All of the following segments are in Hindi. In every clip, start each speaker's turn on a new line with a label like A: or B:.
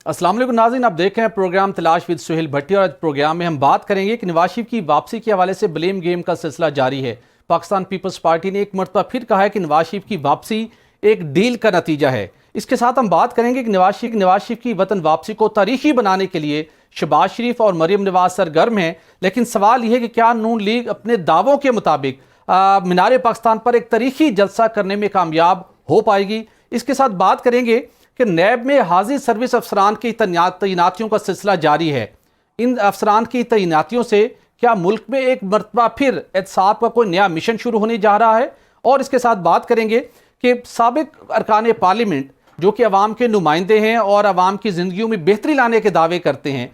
A: अस्सलाम वालेकुम नाज़रीन, आप देख रहे हैं प्रोग्राम तलाश विद सुहेल भट्टी और आज प्रोग्राम में हम बात करेंगे कि नवाज शरीफ की वापसी के हवाले से ब्लेम गेम का सिलसिला जारी है। पाकिस्तान पीपल्स पार्टी ने एक मरतबा फिर कहा है कि नवाज शरीफ की वापसी एक डील का नतीजा है। इसके साथ हम बात करेंगे कि नवाज शरीफ की वतन वापसी को तारीखी बनाने के लिए शहबाज शरीफ और मरियम नवाज सरगर्म हैं, लेकिन सवाल यह है कि क्या नून लीग अपने दावों के मुताबिक मीनार पाकिस्तान पर एक तारीखी जलसा करने में कामयाब हो पाएगी। इसके साथ बात करेंगे कि नैब में हाजिर सर्विस अफसरान की तैनातियों का सिलसिला जारी है। इन अफसरान की तैनातियों से क्या मुल्क में एक मरतबा फिर एहतसाब का कोई नया मिशन शुरू होने जा रहा है। और इसके साथ बात करेंगे कि साबिक अरकान पार्लियामेंट जो कि अवाम के नुमाइंदे हैं और अवाम की ज़िंदगियों में बेहतरी लाने के दावे करते हैं,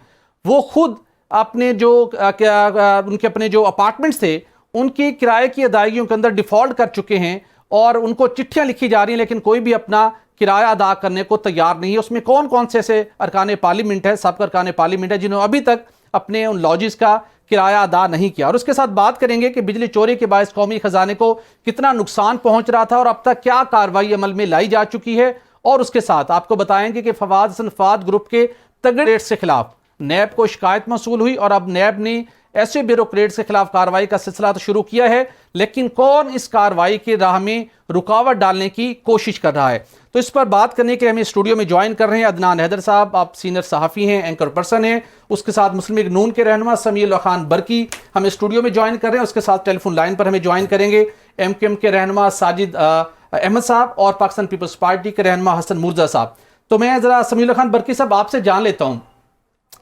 A: वो खुद अपने उनके अपने जो अपार्टमेंट्स थे उनकी किराए की अदायगियों के अंदर डिफ़ॉल्ट कर चुके हैं और उनको चिट्ठियाँ लिखी जा रही हैं, लेकिन कोई भी अपना किराया अदा करने को तैयार नहीं है। उसमें कौन कौन से ऐसे अरकान पार्लियामेंट है, साबिक अरकान पार्लियामेंट है जिन्होंने अभी तक अपने उन लॉजिस का किराया अदा नहीं किया। और उसके साथ बात करेंगे कि बिजली चोरी के बायस कौमी खजाने को कितना नुकसान पहुंच रहा था और अब तक क्या कार्रवाई अमल में लाई जा चुकी है। और उसके साथ आपको बताएंगे कि फवाद हसन फवाद ग्रुप के तगड़े रेट से खिलाफ नैब को शिकायत मौसूल हुई और अब नैब ने ऐसे ब्यूरोक्रेट्स के खिलाफ कार्रवाई का सिलसिला तो शुरू किया है, लेकिन कौन इस कार्रवाई की राह में रुकावट डालने की कोशिश कर रहा है। तो इस पर बात करने के लिए हमें स्टूडियो में ज्वाइन कर रहे हैं अदनान हैदर साहब, आप सीनियर सहाफ़ी हैं, एंकर पर्सन हैं। उसके साथ मुस्लिम लीग नून के रहनुमा समीउल खान बरकी हमें स्टूडियो में ज्वाइन कर रहे हैं। उसके साथ टेलीफोन लाइन पर हमें ज्वाइन करेंगे MKM के रहनुमा साजिद अहमद साहब और पाकिस्तान पीपल्स पार्टी के रहनुमा हसन मुर्जा साहब। तो मैं ज़रा समीउल खान बरकी साहब आपसे जान लेता हूँ,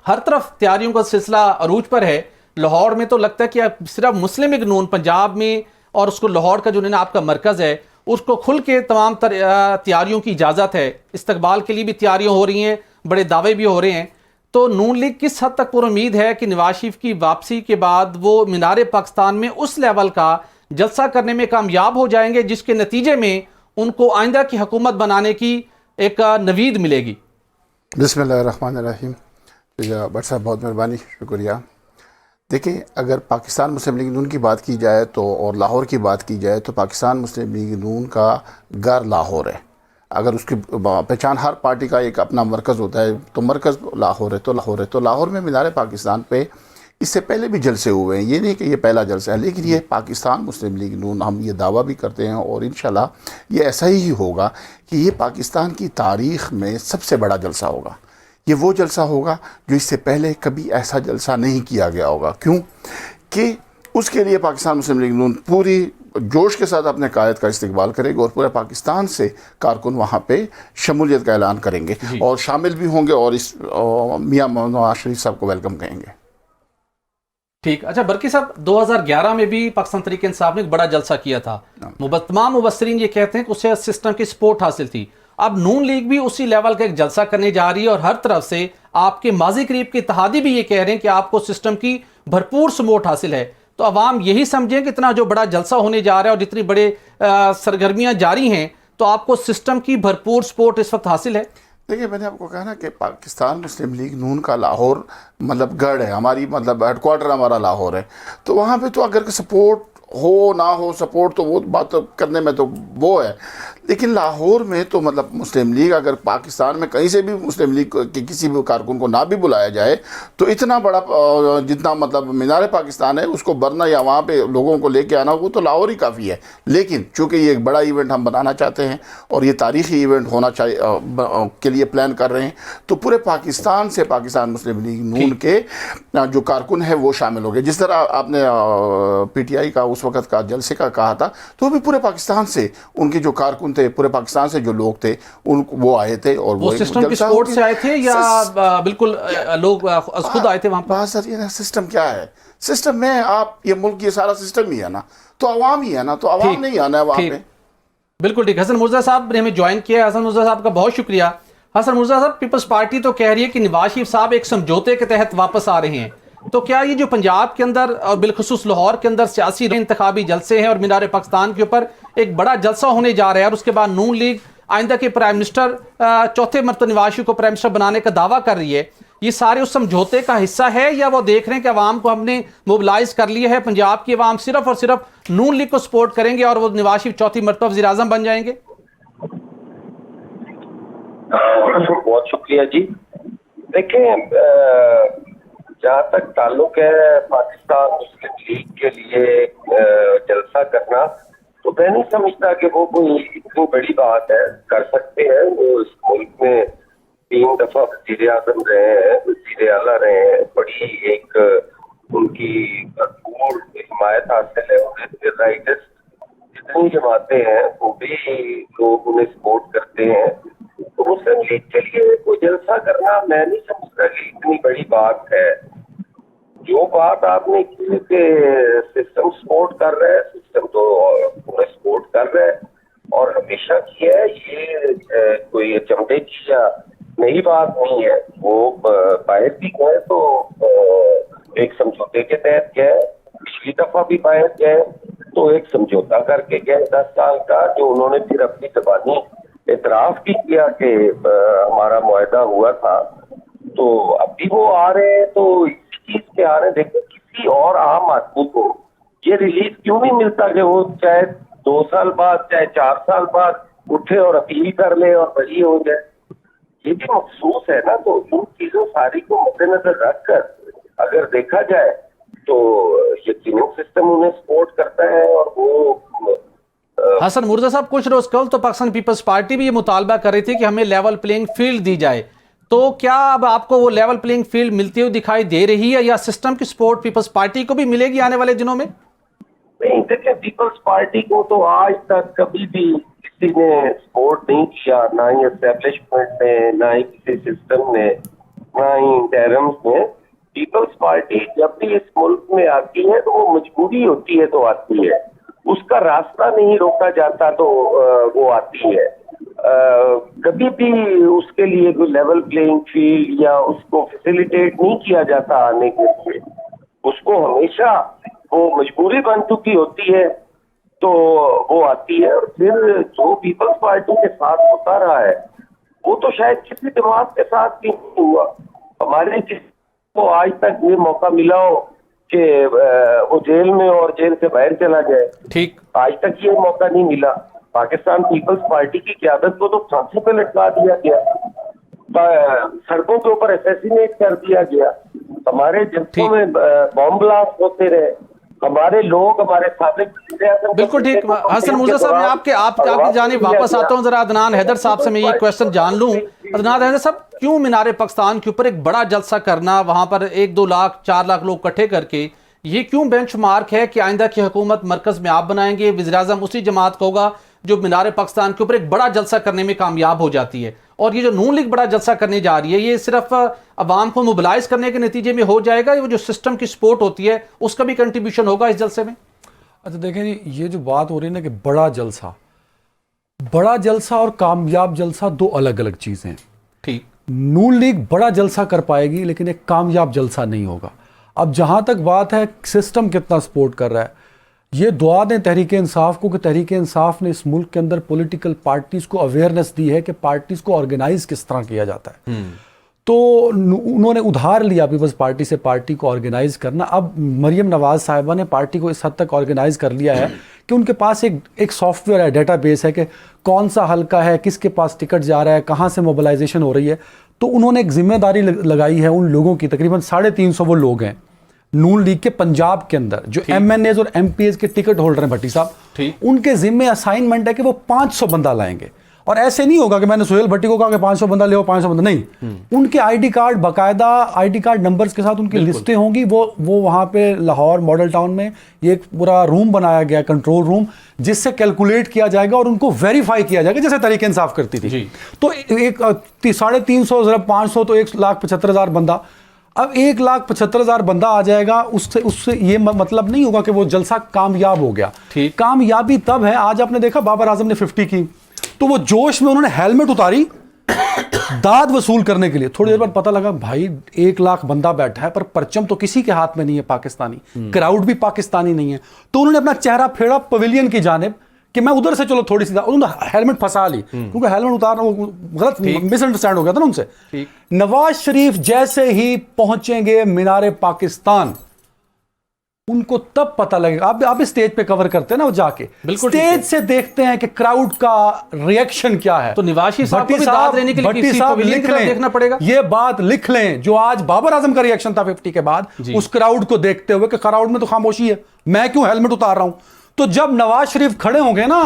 A: हर तरफ तैयारियों का सिलसिला अरूज पर है। लाहौर में तो लगता है कि सिर्फ मुस्लिम लीग नून पंजाब में और उसको लाहौर का जो ना आपका मरकज़ है उसको खुल के तमाम तैयारियों की इजाज़त है, इस्तकबाल के लिए भी तैयारियां हो रही हैं, बड़े दावे भी हो रहे हैं। तो नून लीग किस हद तक पूरी उम्मीद है कि नवाज शरीफ की वापसी के बाद वो मीनार पाकिस्तान में उस लेवल का जलसा करने में कामयाब हो जाएंगे जिसके नतीजे में उनको आइंदा की हुकूमत बनाने की एक नवीद मिलेगी।
B: बिस्मिल्लाहिर्रहमानिर्रहीम। भट्ट साहब बहुत मेहरबानी, शुक्रिया। देखिए, अगर पाकिस्तान मुस्लिम लीग नून की बात की जाए तो और लाहौर की बात की जाए तो पाकिस्तान मुस्लिम लीग नून का घर लाहौर है। अगर उसकी पहचान, हर पार्टी का एक अपना मरकज़ होता है, तो मरकज़ लाहौर है तो लाहौर है। तो लाहौर में मीनार पाकिस्तान पे इससे पहले भी जलसे हुए हैं, ये नहीं कि ये पहला जलसा है, लेकिन ये पाकिस्तान मुस्लिम लीग नून, हम ये दावा भी करते हैं और इंशाल्लाह ये ऐसा ही होगा कि ये पाकिस्तान की तारीख़ में सबसे बड़ा जलसा होगा। ये वो जलसा होगा जो इससे पहले कभी ऐसा जलसा नहीं किया गया होगा। क्यों कि उसके लिए पाकिस्तान मुस्लिम लीग नून पूरी जोश के साथ अपने कायद का इस्तकबाल करेगा और पूरे पाकिस्तान से कारकुन वहाँ पे शमूलियत का ऐलान करेंगे और शामिल भी होंगे और इस मियां नवाज शरीफ साहब को वेलकम कहेंगे।
A: ठीक, अच्छा बरकी साहब, 2011 में भी पाकिस्तान तहरीक इंसाफ ने एक बड़ा जलसा किया था। तमाम मुबस्सरीन ये कहते हैं कि उससे सिस्टम की सपोर्ट हासिल थी। अब नून लीग भी उसी लेवल का एक जलसा करने जा रही है और हर तरफ से आपके माजी करीब के इत्तेहादी भी ये कह रहे हैं कि आपको सिस्टम की भरपूर सपोर्ट हासिल है। तो अवाम यही समझें कि इतना जो बड़ा जलसा होने जा रहा है और जितनी बड़े सरगर्मियां जारी हैं तो आपको सिस्टम की भरपूर सपोर्ट इस वक्त हासिल है।
B: देखिए, मैंने आपको कहा ना कि पाकिस्तान मुस्लिम लीग नून का लाहौर मतलब गढ़ है, हमारी मतलब हेडक्वार्टर हमारा लाहौर है। तो वहाँ पे तो अगर सपोर्ट हो ना हो, सपोर्ट तो वो बात तो करने में तो वो है, लेकिन लाहौर में तो मतलब मुस्लिम लीग, अगर पाकिस्तान में कहीं से भी मुस्लिम लीग के किसी भी कारकुन को ना भी बुलाया जाए तो इतना बड़ा जितना मतलब मीनार पाकिस्तान है उसको भरना या वहाँ पे लोगों को लेके आना वो तो लाहौर ही काफ़ी है। लेकिन चूँकि ये एक बड़ा इवेंट हम बनाना चाहते हैं और ये तारीख़ी इवेंट होना चाहिए के लिए प्लान कर रहे हैं, तो पूरे पाकिस्तान से पाकिस्तान मुस्लिम लीग नून के जो कारकुन है वो शामिल हो गए। जिस तरह आपने PTI का उस वक़्त का जलसे का कहा था, तो भी पूरे पाकिस्तान से उनके जो कारकुन थे, पूरे पाकिस्तान से जो लोग थे वो आए थे और
A: वो सिस्टम की सपोर्ट से आए थे या बिल्कुल लोग खुद आए थे वहां पर?
B: सर, ये सिस्टम क्या है? सिस्टम में आप ये मुल्क, ये सारा सिस्टम ही है ना, तो अवाम ही है ना, तो अवाम नहीं आना है वहां पे।
A: बिल्कुल ठीक। हसन मुर्जा साहब ने हमें ज्वाइन किया। हसन मुर्जा साहब का बहुत शुक्रिया। हसन मुर्जा साहब, पीपल्स पार्टी तो कह रही है कि नवाज शरीफ साहब एक समझौते के तहत वापस आ रहे हैं, तो क्या ये जो पंजाब के अंदर और बिलखुसूस लाहौर के अंदर सियासी इंतखाबी जलसे हैं और मीनार पाकिस्तान के ऊपर एक बड़ा जलसा होने जा रहा है और उसके बाद नून लीग आइंदा के प्राइम मिनिस्टर चौथे मरतबा नवाज शरीफ को प्राइम मिनिस्टर बनाने का दावा कर रही है, ये सारे उस समझौते का हिस्सा है या वो देख रहे हैं कि अवाम को हमने मोबिलाइज कर लिया है, पंजाब की अवाम सिर्फ और सिर्फ नून लीग को सपोर्ट करेंगे और वो नवाज शरीफ चौथी मरतबा वज़ीर आज़म बन जाएंगे?
C: बहुत शुक्रिया जी। देखें, जहाँ तक ताल्लुक है पाकिस्तान मुस्लिम लीग के लिए जलसा करना, तो मैं नहीं समझता कि वो कोई इतनी बड़ी बात है। कर सकते हैं, वो इस मुल्क में 3 दफा वज़ीर आज़म रहे हैं, वज़ीर आला रहे हैं, बड़ी एक उनकी भरपूर हिमायत हासिल है उन्हें। राइटिस्ट जितनी जमातें हैं वो भी लोग उन्हें सपोर्ट करते हैं। तो मुस्लिम लीग के लिए कोई जलसा करना मैं नहीं समझता कि इतनी बड़ी बात है। जो बात आपने की कि सिस्टम सपोर्ट कर रहा है, सिस्टम तो पूरा सपोर्ट कर रहा है और हमेशा की है। ये कोई अचंभे की या नई बात नहीं है। वो बाहर भी गए तो एक समझौते के तहत गए, पिछली दफा भी बाहर गए तो एक समझौता करके गए 10 साल का, जो उन्होंने फिर अपनी जबानी एतराफ भी किया कि हमारा मुआहदा हुआ था। तो अभी वो आ रहे हैं तो इस चीज के आ रहे हैं। देखो, किसी और आम आदमी को ये रिलीफ क्यों नहीं मिलता कि वो चाहे 2 साल बाद चाहे 4 साल बाद उठे और अपील कर ले और बरी हो जाए। ये भी मखसूस है ना। तो इन चीजों सारी को मद्देनजर रखकर अगर देखा जाए तो यकीनन सिस्टम उन्हें सपोर्ट करता है। और वो
A: हसन मुर्जा साहब, कुछ रोज कल तो पाकिस्तान पीपल्स पार्टी भी ये मुतालबा कर रही थी कि हमें लेवल प्लेइंग फील्ड दी जाए। तो क्या अब आपको वो लेवल प्लेइंग फील्ड मिलती हुई दिखाई दे रही है या सिस्टम की सपोर्ट पीपल्स पार्टी को भी मिलेगी आने वाले दिनों में?
C: नहीं, देखिए, पीपल्स पार्टी को तो आज तक कभी भी किसी ने सपोर्ट नहीं किया, ना ही एस्टेब्लिशमेंट ने, ना ही किसी सिस्टम ने, ना ही इंटरिम्स ने। पीपल्स पार्टी जब भी इस मुल्क में आती है तो वो मजबूरी होती है तो आती है, उसका रास्ता नहीं रोका जाता तो वो आती है। कभी भी उसके लिए कोई लेवल प्लेइंग फील्ड या उसको फैसिलिटेट नहीं किया जाता आने के लिए। उसको हमेशा वो मजबूरी बन चुकी होती है तो वो आती है। और फिर जो पीपल्स पार्टी के साथ होता रहा है वो तो शायद किसी जमात के साथ भी नहीं हुआ। हमारे किसी को आज तक ये मौका मिला हो कि वो जेल में और जेल से बाहर चला जाए,
A: ठीक,
C: आज तक ये मौका नहीं मिला। पाकिस्तान पीपल्स पार्टी की क़यादत को तो फांसी पे लटका दिया गया, सड़कों के ऊपर असैसिनेट कर दिया गया, हमारे जलसों में बॉम्ब ब्लास्ट होते रहे, हमारे लोग, हमारे साबिक
A: बिल्कुल ठीक। हसन मुर्जा साहब, मैं आपकी जानिब वापस आता हूं। जरा अदनान हैदर साहब से मैं ये क्वेश्चन जान लूं। अदनान हैदर साहब, क्यों मीनार पाकिस्तान के ऊपर एक बड़ा जलसा करना, वहां पर 1-2 लाख 4 लाख लोग इकट्ठे करके, ये क्यों बेंचमार्क है कि आइंदा की हुकूमत मरकज में आप बनाएंगे, वज़ीर आज़म उसी जमात का होगा जो मीनार पाकिस्तान के ऊपर एक बड़ा जलसा करने में कामयाब हो जाती है? और ये जो नून लीग बड़ा जलसा करने जा रही है, ये सिर्फ अवाम को मोबिलाइज करने के नतीजे में हो जाएगा, वो जो सिस्टम की सपोर्ट होती है उसका भी कंट्रीब्यूशन होगा इस जलसे में?
D: अच्छा देखें जी, ये जो बात हो रही है ना कि बड़ा जलसा और कामयाब जलसा 2 अलग अलग चीज़ें हैं।
A: ठीक,
D: नून लीग बड़ा जलसा कर पाएगी लेकिन एक कामयाब जलसा नहीं होगा। अब जहाँ तक बात है सिस्टम कितना सपोर्ट कर रहा है, ये दुआ दें तहरीक इंसाफ को कि तहरीक इंसाफ ने इस मुल्क के अंदर पॉलिटिकल पार्टीज़ को अवेयरनेस दी है कि पार्टीज़ को ऑर्गेनाइज किस तरह किया जाता है। तो उन्होंने उधार लिया पीपल्स पार्टी से पार्टी को ऑर्गेनाइज करना। अब मरियम नवाज साहिबा ने पार्टी को इस हद तक ऑर्गेनाइज कर लिया है कि उनके पास एक सॉफ्टवेयर है, डेटाबेस है कि कौन सा हल्का है, किसके पास टिकट जा रहा है, कहाँ से मोबिलाइजेशन हो रही है। तो उन्होंने एक जिम्मेदारी लगाई है उन लोगों की, तकरीबन 350 वो लोग हैं नून लीग के पंजाब के अंदर जो MNAs और MPs के टिकट होल्डर हैं, भट्टी साहब, उनके जिम्मे असाइनमेंट है कि वो 500 बंदा लाएंगे। और ऐसे नहीं होगा कि मैंने सुहेल भट्टी को कहा कि 500 बंदा ले, 500 बंदा नहीं, उनके आईडी कार्ड, बाकायदा आईडी कार्ड नंबर्स के साथ उनकी लिस्टें होंगी। वो वहाँ पे लाहौर मॉडल टाउन में ये एक पूरा रूम बनाया गया, कंट्रोल रूम, जिससे कैलकुलेट किया जाएगा और उनको वेरीफाई किया जाएगा जैसे तहरीक इंसाफ करती थी। तो एक 350 500 तो 1,75,000 बंदा। अब 1,75,000 बंदा आ जाएगा, उससे ये मतलब नहीं होगा कि वो जलसा कामयाब हो गया। कामयाबी तब है, आज आपने देखा बाबर आजम ने 50 की तो वो जोश में उन्होंने हेलमेट उतारी दाद वसूल करने के लिए। थोड़ी देर बाद पता लगा भाई 1 लाख बंदा बैठा है पर परचम तो किसी के हाथ में नहीं है पाकिस्तानी, क्राउड भी पाकिस्तानी नहीं है। तो उन्होंने अपना चेहरा फेरा पवेलियन की जानिब कि मैं उधर से चलो थोड़ी सी, उन्होंने हेलमेट फंसा ली क्योंकि हेलमेट उतारना गलत मिसअंडरस्टैंड हो गया था ना उनसे। नवाज शरीफ जैसे ही पहुंचेंगे मीनार पाकिस्तान, उनको तब पता लगेगा। आप भी स्टेज पे कवर करते हैं ना, वो जाके
A: बिल्कुल ठीक है।
D: स्टेज से देखते हैं कि क्राउड का रिएक्शन क्या है।
A: तो नवाज शरीफ साहब को भी दाद देने के लिए
D: भट्टी
A: किसी
D: साहब
A: पवेलियन
D: लिख
A: की तरफ
D: लें,
A: देखना पड़ेगा।
D: ये बात लिख लें जो आज बाबर आजम का रिएक्शन था 50 के बाद,
A: जी।
D: उस क्राउड को देखते हुए कि क्राउड में तो खामोशी है, मैं क्यों हेलमेट उतार रहा हूं। तो जब नवाज शरीफ खड़े होंगे ना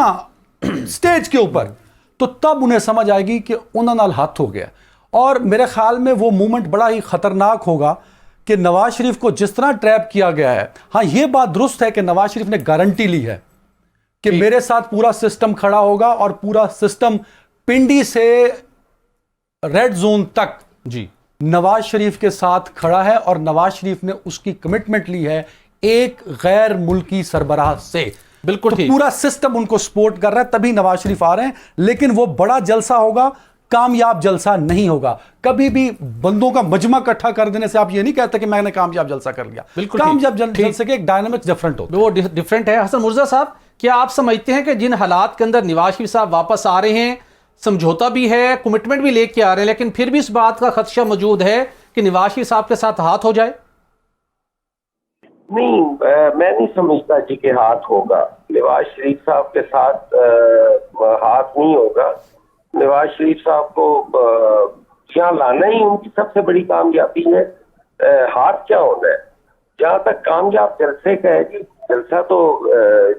D: स्टेज के ऊपर, तो तब उन्हें समझ आएगी कि उन्होंने नाल हाथ हो गया। और मेरे ख्याल में वो मूवमेंट बड़ा ही खतरनाक होगा कि नवाज शरीफ को जिस तरह ट्रैप किया गया है। हाँ, ये बात दुरुस्त है कि नवाज शरीफ ने गारंटी ली है कि मेरे साथ पूरा सिस्टम खड़ा होगा और पूरा सिस्टम पिंडी से रेड जोन तक
A: जी
D: नवाज शरीफ के साथ खड़ा है। और नवाज शरीफ ने उसकी कमिटमेंट ली है एक गैर मुल्की सरबराह से।
A: बिल्कुल
D: तो
A: ठीक।
D: पूरा सिस्टम उनको सपोर्ट कर रहा है, तभी नवाज शरीफ आ रहे हैं। लेकिन वो बड़ा जलसा होगा, कामयाब जलसा नहीं होगा। कभी भी बंदों का मजमा इकट्ठा कर देने से आप ये नहीं कहते कि मैंने कामयाब जलसा कर लिया।
A: बिल्कुल
D: कामयाब
A: ठीक।
D: जलसे के एक डायनामिक्स डिफरेंट होता है।
A: वो डिफरेंट है। हसन मुर्जा साहब, क्या आप समझते हैं कि जिन हालात के अंदर नवाज शरीफ साहब वापस आ रहे हैं, समझौता भी है, कमिटमेंट भी लेके आ रहे हैं, लेकिन फिर भी इस बात का खदशा मौजूद है कि नवाज शरीफ साहब के साथ हाथ हो जाए?
C: नहीं, मैं नहीं समझता जी के हाथ होगा। नवाज शरीफ साहब के साथ हाथ नहीं होगा। नवाज शरीफ साहब को यहाँ लाना ही उनकी सबसे बड़ी कामयाबी है। हाथ क्या होना है? जहाँ तक कामयाब जलसे का है जी, जलसा तो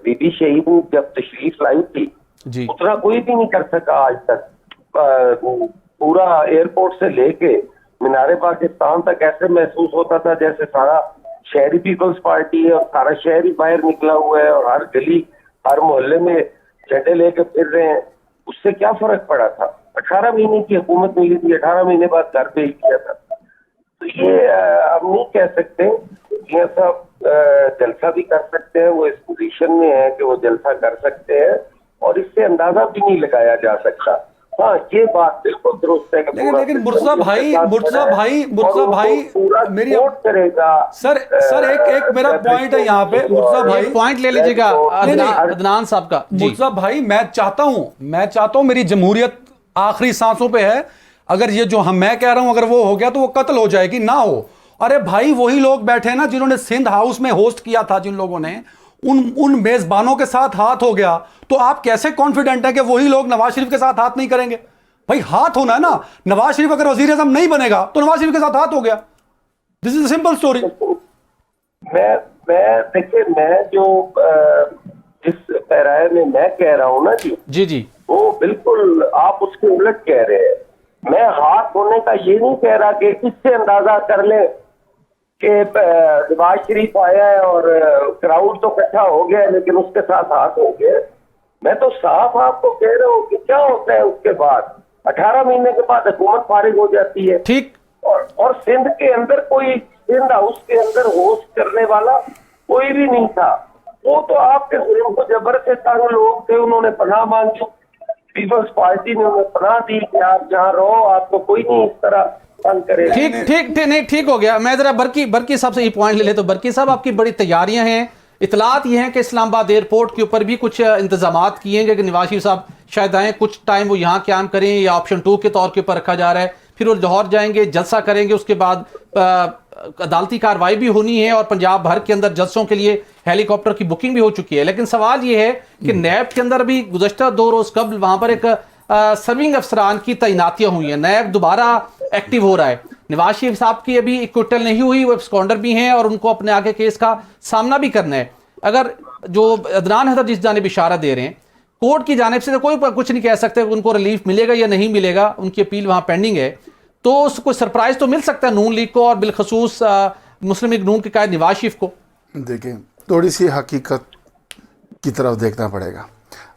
C: बीबी शहीद ने जब तशरीफ लाई थी
A: जी
C: उतना कोई भी नहीं कर सका आज तक। पूरा एयरपोर्ट से लेके मीनारे पाकिस्तान तक ऐसे महसूस होता था जैसे सारा शहरी पीपल्स पार्टी है और सारा शहर ही बाहर निकला हुआ है और हर गली हर मोहल्ले में झंडे लेके फिर रहे हैं। उससे क्या फर्क पड़ा था? 18 महीने की हुकूमत मिली थी, 18 महीने बाद घर भेज दिया था। तो ये हम नहीं कह सकते। ये सब जलसा भी कर सकते हैं, वो इस पोजीशन में है कि वो जलसा कर सकते हैं और इससे अंदाजा भी नहीं लगाया जा सकता। हाँ, ये बात बिल्कुल दुरुस्त है कि
D: लेकिन मुर्तजा भाई मेरी
C: करेगा।
D: सर एक मेरा पॉइंट है यहाँ पे। मुर्तजा भाई
A: पॉइंट ले लीजिएगा अदनान साहब का।
D: मुर्तजा भाई, मैं चाहता हूं मेरी जमहूरियत आखिरी सांसों पे है। अगर ये जो मैं कह रहा हूं अगर वो हो गया तो वो कत्ल हो जाएगी, ना हो। अरे भाई, वही लोग बैठे हैं ना जिन्होंने सिंध हाउस में होस्ट किया था, जिन लोगों ने उन मेजबानों के साथ हाथ हो गया। तो आप कैसे कॉन्फिडेंट है कि वही लोग नवाज शरीफ के साथ हाथ नहीं करेंगे? भाई, हाथ होना है ना। नवाज शरीफ अगर वजीर आज़म नहीं बनेगा तो नवाज शरीफ के साथ हाथ हो गया। This is simple story.
C: देखिए, मैं जो जिस पैराए में मैं कह रहा हूं ना जी
A: जी
C: वो बिल्कुल आप उसके उलट कह रहे हैं। मैं हाथ होने का ये नहीं कह रहा कि इससे अंदाजा कर ले कि नवाज शरीफ आया है और क्राउड तो इकट्ठा हो गया लेकिन उसके साथ हाथ हो गया। मैं तो साफ आपको कह रहा हूँ कि क्या होता है उसके बाद 18 महीने के बाद हुकूमत फारिग हो जाती है।
A: ठीक।
C: और सिंध के अंदर कोई सिंध हाउस के अंदर होस्ट करने वाला कोई भी नहीं था। वो तो आपके जुर्म को जबर से तंग लोग थे, उन्होंने पनाह मांगी, पीपल्स पार्टी ने उन्हें पनाह दी कि आप जहाँ रहो, आपको कोई नहीं इस तरह तंग करेगा।
A: ठीक हो गया। मैं जरा बरकी साहब से ये पॉइंट ले ले। तो बरकी साहब, आपकी बड़ी तैयारियां हैं, इतलात ये हैं कि इस्लामाबाद एयरपोर्ट के ऊपर भी कुछ इंतजामात किए हैं कि नवाज शरीफ साहब शायद आए, कुछ टाइम वो यहाँ क्याम करें या ऑप्शन 2 के तौर के ऊपर रखा जा रहा है। फिर वो लाहौर जाएंगे, जलसा करेंगे, उसके बाद अदालती कार्रवाई भी होनी है और पंजाब भर के अंदर जलसों के लिए हेलीकॉप्टर की बुकिंग भी हो चुकी है। लेकिन सवाल ये है कि नैब के अंदर भी गुज़श्ता 2 रोज़ कबल वहाँ पर एक सर्विंग अफसरान की तैनातियाँ हुई हैं। नैब दोबारा एक्टिव हो रहा है। नवाज शरीफ साहब की अभी इक्विटल नहीं हुई, वो एब्सकॉन्डर भी हैं और उनको अपने आगे केस का सामना भी करना है। अगर जो अदनान हजरत जिस जानिब इशारा दे रहे हैं, कोर्ट की जानिब से तो कोई कुछ नहीं कह सकते उनको रिलीफ मिलेगा या नहीं मिलेगा, उनकी अपील वहाँ पेंडिंग है। तो उसको सरप्राइज तो मिल सकता है नून लीग को और बिलखसूस मुस्लिम लीग नून के कायद नवाज शरीफ को।
B: देखिए, थोड़ी सी हकीकत की तरफ देखना पड़ेगा।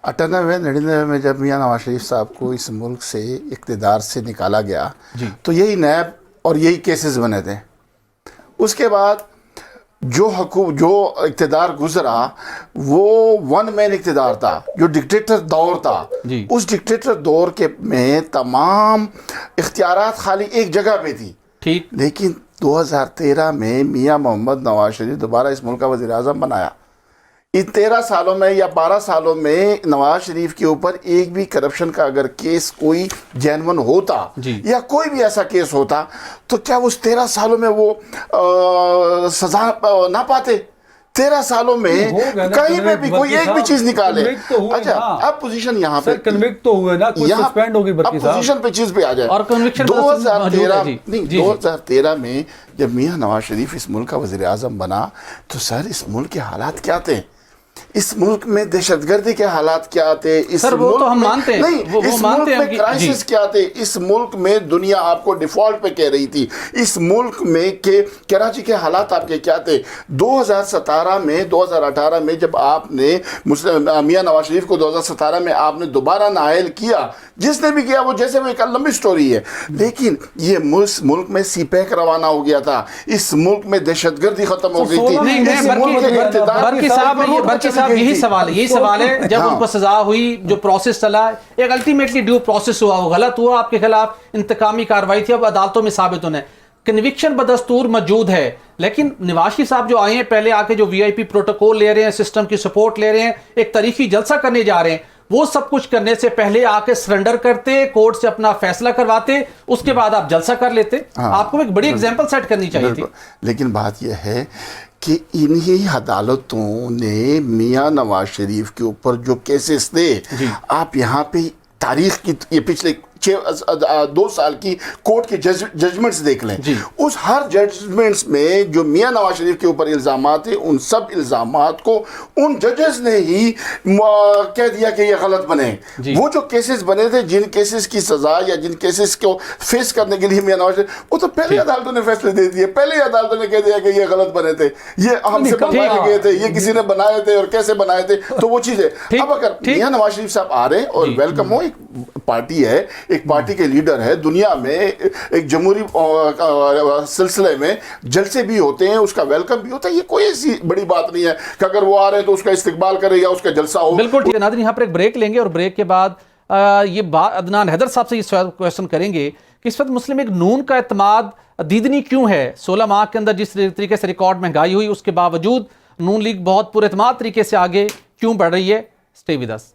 B: 98-99 में जब मियां नवाज शरीफ साहब को इस मुल्क से इक़्तिदार से निकाला गया तो यही नैब और यही केसेस बने थे। उसके बाद जो इक़्तिदार गुजरा वो वन मैन इक़्तिदार था, जो डिक्टेटर दौर था। उस डिक्टेटर दौर के में तमाम इख्तियारात खाली एक जगह पे थी।
A: ठीक।
B: लेकिन 2013 में मियां मोहम्मद नवाज शरीफ दोबारा इस मुल्क का वज़ीर आज़म बनाया। इन 13 सालों में या 12 सालों में नवाज शरीफ के ऊपर एक भी करप्शन का अगर केस कोई जेन्युइन होता या कोई भी ऐसा केस होता तो क्या उस 13 सालों में वो सजा ना पाते? 13 सालों में कहीं पे भी कोई एक भी चीज निकाले। अच्छा, अब पोजीशन यहाँ पे
D: कन्विक्ट तो हुए ना, कोई सस्पेंड होगी बर्की साहब।
B: पोजीशन पे चीज पे आ जाए
A: और कन्विक्शन
B: 2013 में जब मियां नवाज शरीफ इस मुल्क का वजीर आजम बना तो सर इस मुल्क के हालात क्या थे? इस मुल्क में दहशतगर्दी के हालात क्या थे? इस
A: सर, वो
B: मुल्क
A: तो हम
B: में
A: मानते हैं,
B: नहीं, इस मुल्क में क्राइसिस क्या थे? इस मुल्क में दुनिया आपको डिफॉल्ट पे कह रही थी। इस मुल्क में के कराची के हालात आपके क्या थे? 2017 में 2018 में जब आपने मियां नवाज शरीफ को 2017 में आपने दोबारा नाअहल किया, जिसने भी किया वो जैसे वो एक लंबी स्टोरी है, लेकिन ये मुल्क में सीपैक रवाना हो गया था, इस मुल्क में दहशतगर्दी खत्म हो गई थी।
A: बर्की साहब, यही सवाल है जब उनको सजा हुई, जो प्रोसेस चला, एक अल्टीमेटली ड्यू प्रोसेस हुआ, वो गलत हुआ, आपके खिलाफ इंतकामी कार्रवाई थी, अब अदालतों में साबित होने, कन्विक्शन बदस्तूर मौजूद है। लेकिन नवाज शरीफ साहब जो आए हैं, पहले आके जो वीआईपी प्रोटोकॉल ले रहे हैं, सिस्टम की सपोर्ट ले रहे हैं, एक तारीखी जलसा करने जा रहे हैं, वो सब कुछ करने से पहले आके सरेंडर करते, कोर्ट से अपना फैसला करवाते, उसके बाद आप जलसा कर लेते। आपको एक बड़ी एग्जांपल सेट करनी चाहिए थी।
B: लेकिन बात यह है कि इन्हीं अदालतों ने मियां नवाज शरीफ के ऊपर जो केसेस थे, आप यहाँ पे तारीख की ये पिछले 2 साल की कोर्ट के जजमेंट्स देख लें, उस हर जजमेंट्स में जो मियां नवाज शरीफ के ऊपर इल्जामात थे, उन सब इल्जामात को उन जजेस ने ही कह दिया कि ये गलत बने। वो जो केसेस बने थे, जिन केसेस की सजा या जिन केसेस को फेस करने के लिए मियां नवाज शरीफ, वो तो पहले अदालतों ने फैसले दे दिए, पहले अदालतों ने कह दिया कि ये गलत बने थे, ये हमसे बनवाए गए थे, ये किसी ने बनाए थे और कैसे बनाए थे, तो वो चीज़ है। अब अगर मियां नवाज शरीफ साहब आ रहे हैं और वेलकम हो, एक पार्टी है, एक पार्टी के लीडर है, दुनिया में एक जमहूरी सिलसिले में जलसे भी होते हैं, उसका वेलकम भी होता है, ये कोई ऐसी बड़ी बात नहीं है कि अगर वो आ रहे हैं तो उसका इस्तकबाल करे या उसका जलसा हो।
A: बिल्कुल ठीक है नाज़रीन, यहाँ पर एक ब्रेक लेंगे और ब्रेक के बाद ये बात अदनान हैदर साहब से ये क्वेश्चन करेंगे कि इस वक्त मुस्लिम लीग नून का एतमाद दीदनी क्यों है? 16 माह के अंदर जिस तरीके से रिकॉर्ड महंगाई हुई, उसके बावजूद नून लीग बहुत पुरएतमाद तरीके से आगे क्यों बढ़ रही है? Stay with us.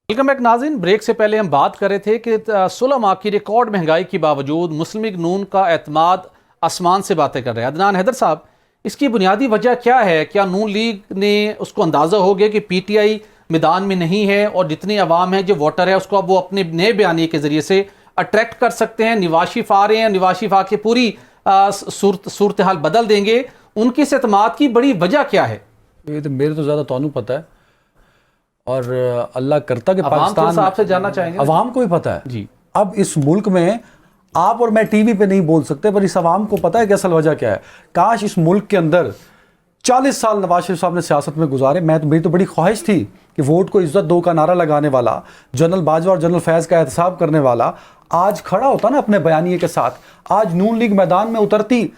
A: Welcome back नाज़रीन। ब्रेक से पहले हम बात कर रहे थे कि 16 माह की रिकॉर्ड महंगाई के बावजूद मुस्लिम लीग नून का एतमाद आसमान से बातें कर रहे हैं। अदनान हैदर साहब, इसकी बुनियादी वजह क्या है? क्या नून लीग ने उसको अंदाज़ा हो गया कि पीटीआई मैदान में नहीं है और जितनी अवाम है जो वोटर है उसको अब वो अपने नए बयानी के ज़रिए से अट्रैक्ट कर सकते हैं? नवाज शरीफ आ रहे हैं, नवाज शरीफ आके पूरी सूरत हाल बदल देंगे, उनकी इस एतमाद की बड़ी वजह क्या है?
D: ये तो मेरे तो ज़्यादा तोनू पता है और अल्लाह करता कि पाकिस्तान
A: आपसे जानना चाहेंगे।
D: अवाम को भी पता है
A: जी।
D: अब इस मुल्क में आप और मैं टीवी पे नहीं बोल सकते, पर इस अवाम को पता है कि असल वजह क्या है। काश इस मुल्क के अंदर 40 साल नवाज शरीफ साहब ने सियासत में गुजारे। मेरी तो बड़ी ख्वाहिश थी कि वोट को इज्जत दो का नारा लगाने वाला जनरल बाजवा और जनरल फैज़ का एहतसाब करने वाला आज खड़ा होता ना अपने बयानिए के साथ, आज नून लीग मैदान में उतरती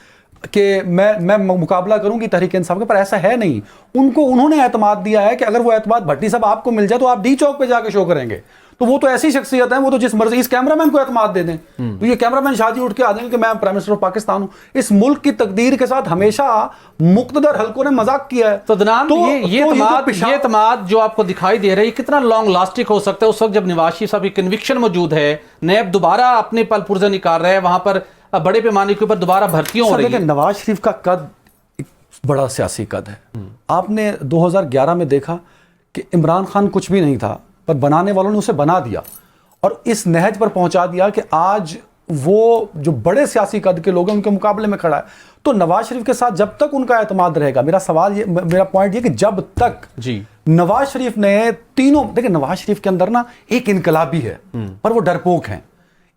D: कि मैं मुकाबला करूंगी तहरीक इंसाफ के, पर ऐसा है नहीं। उन्होंने एतमाद दिया है कि अगर वो एतमाद भट्टी साहब आपको मिल जाए तो आप डी चौक पे जाके शो करेंगे। तो वो तो ऐसी शख्सियत है, वो तो जिस मर्जी इस कैमरामैन को एतमाद दे दें, तो ये कैमरामैन शादी उठ के आ जाएंगे कि मैं प्राइम मिनिस्टर ऑफ पाकिस्तान हूं। इस मुल्क की तकदीर के साथ हमेशा मुक्तदर हल्कों ने मजाक किया है।
A: तो ये एतमाद जो आपको दिखाई दे रहा है, कितना लॉन्ग लास्टिक हो सकता है? उस वक्त जब नवाज शरीफ साहब की कन्विक्शन मौजूद है, नैब दोबारा अपने पल पुर्जे निकाल रहे हैं, वहां पर बड़े पैमाने के ऊपर दोबारा भर्तियां हो रही है।
D: नवाज शरीफ का कद एक बड़ा सियासी कद है। आपने 2011 में देखा कि इमरान खान कुछ भी नहीं था, पर बनाने वालों ने उसे बना दिया और इस नहज पर पहुंचा दिया कि आज वो जो बड़े सियासी कद के लोग हैं उनके मुकाबले में खड़ा है। तो नवाज शरीफ के साथ जब तक उनका एतमाद रहेगा, मेरा पॉइंट ये कि जब तक
A: जी
D: नवाज शरीफ ने तीनों, देखिए नवाज शरीफ के अंदर ना एक इनकलाबी है पर वो डरपोक हैं।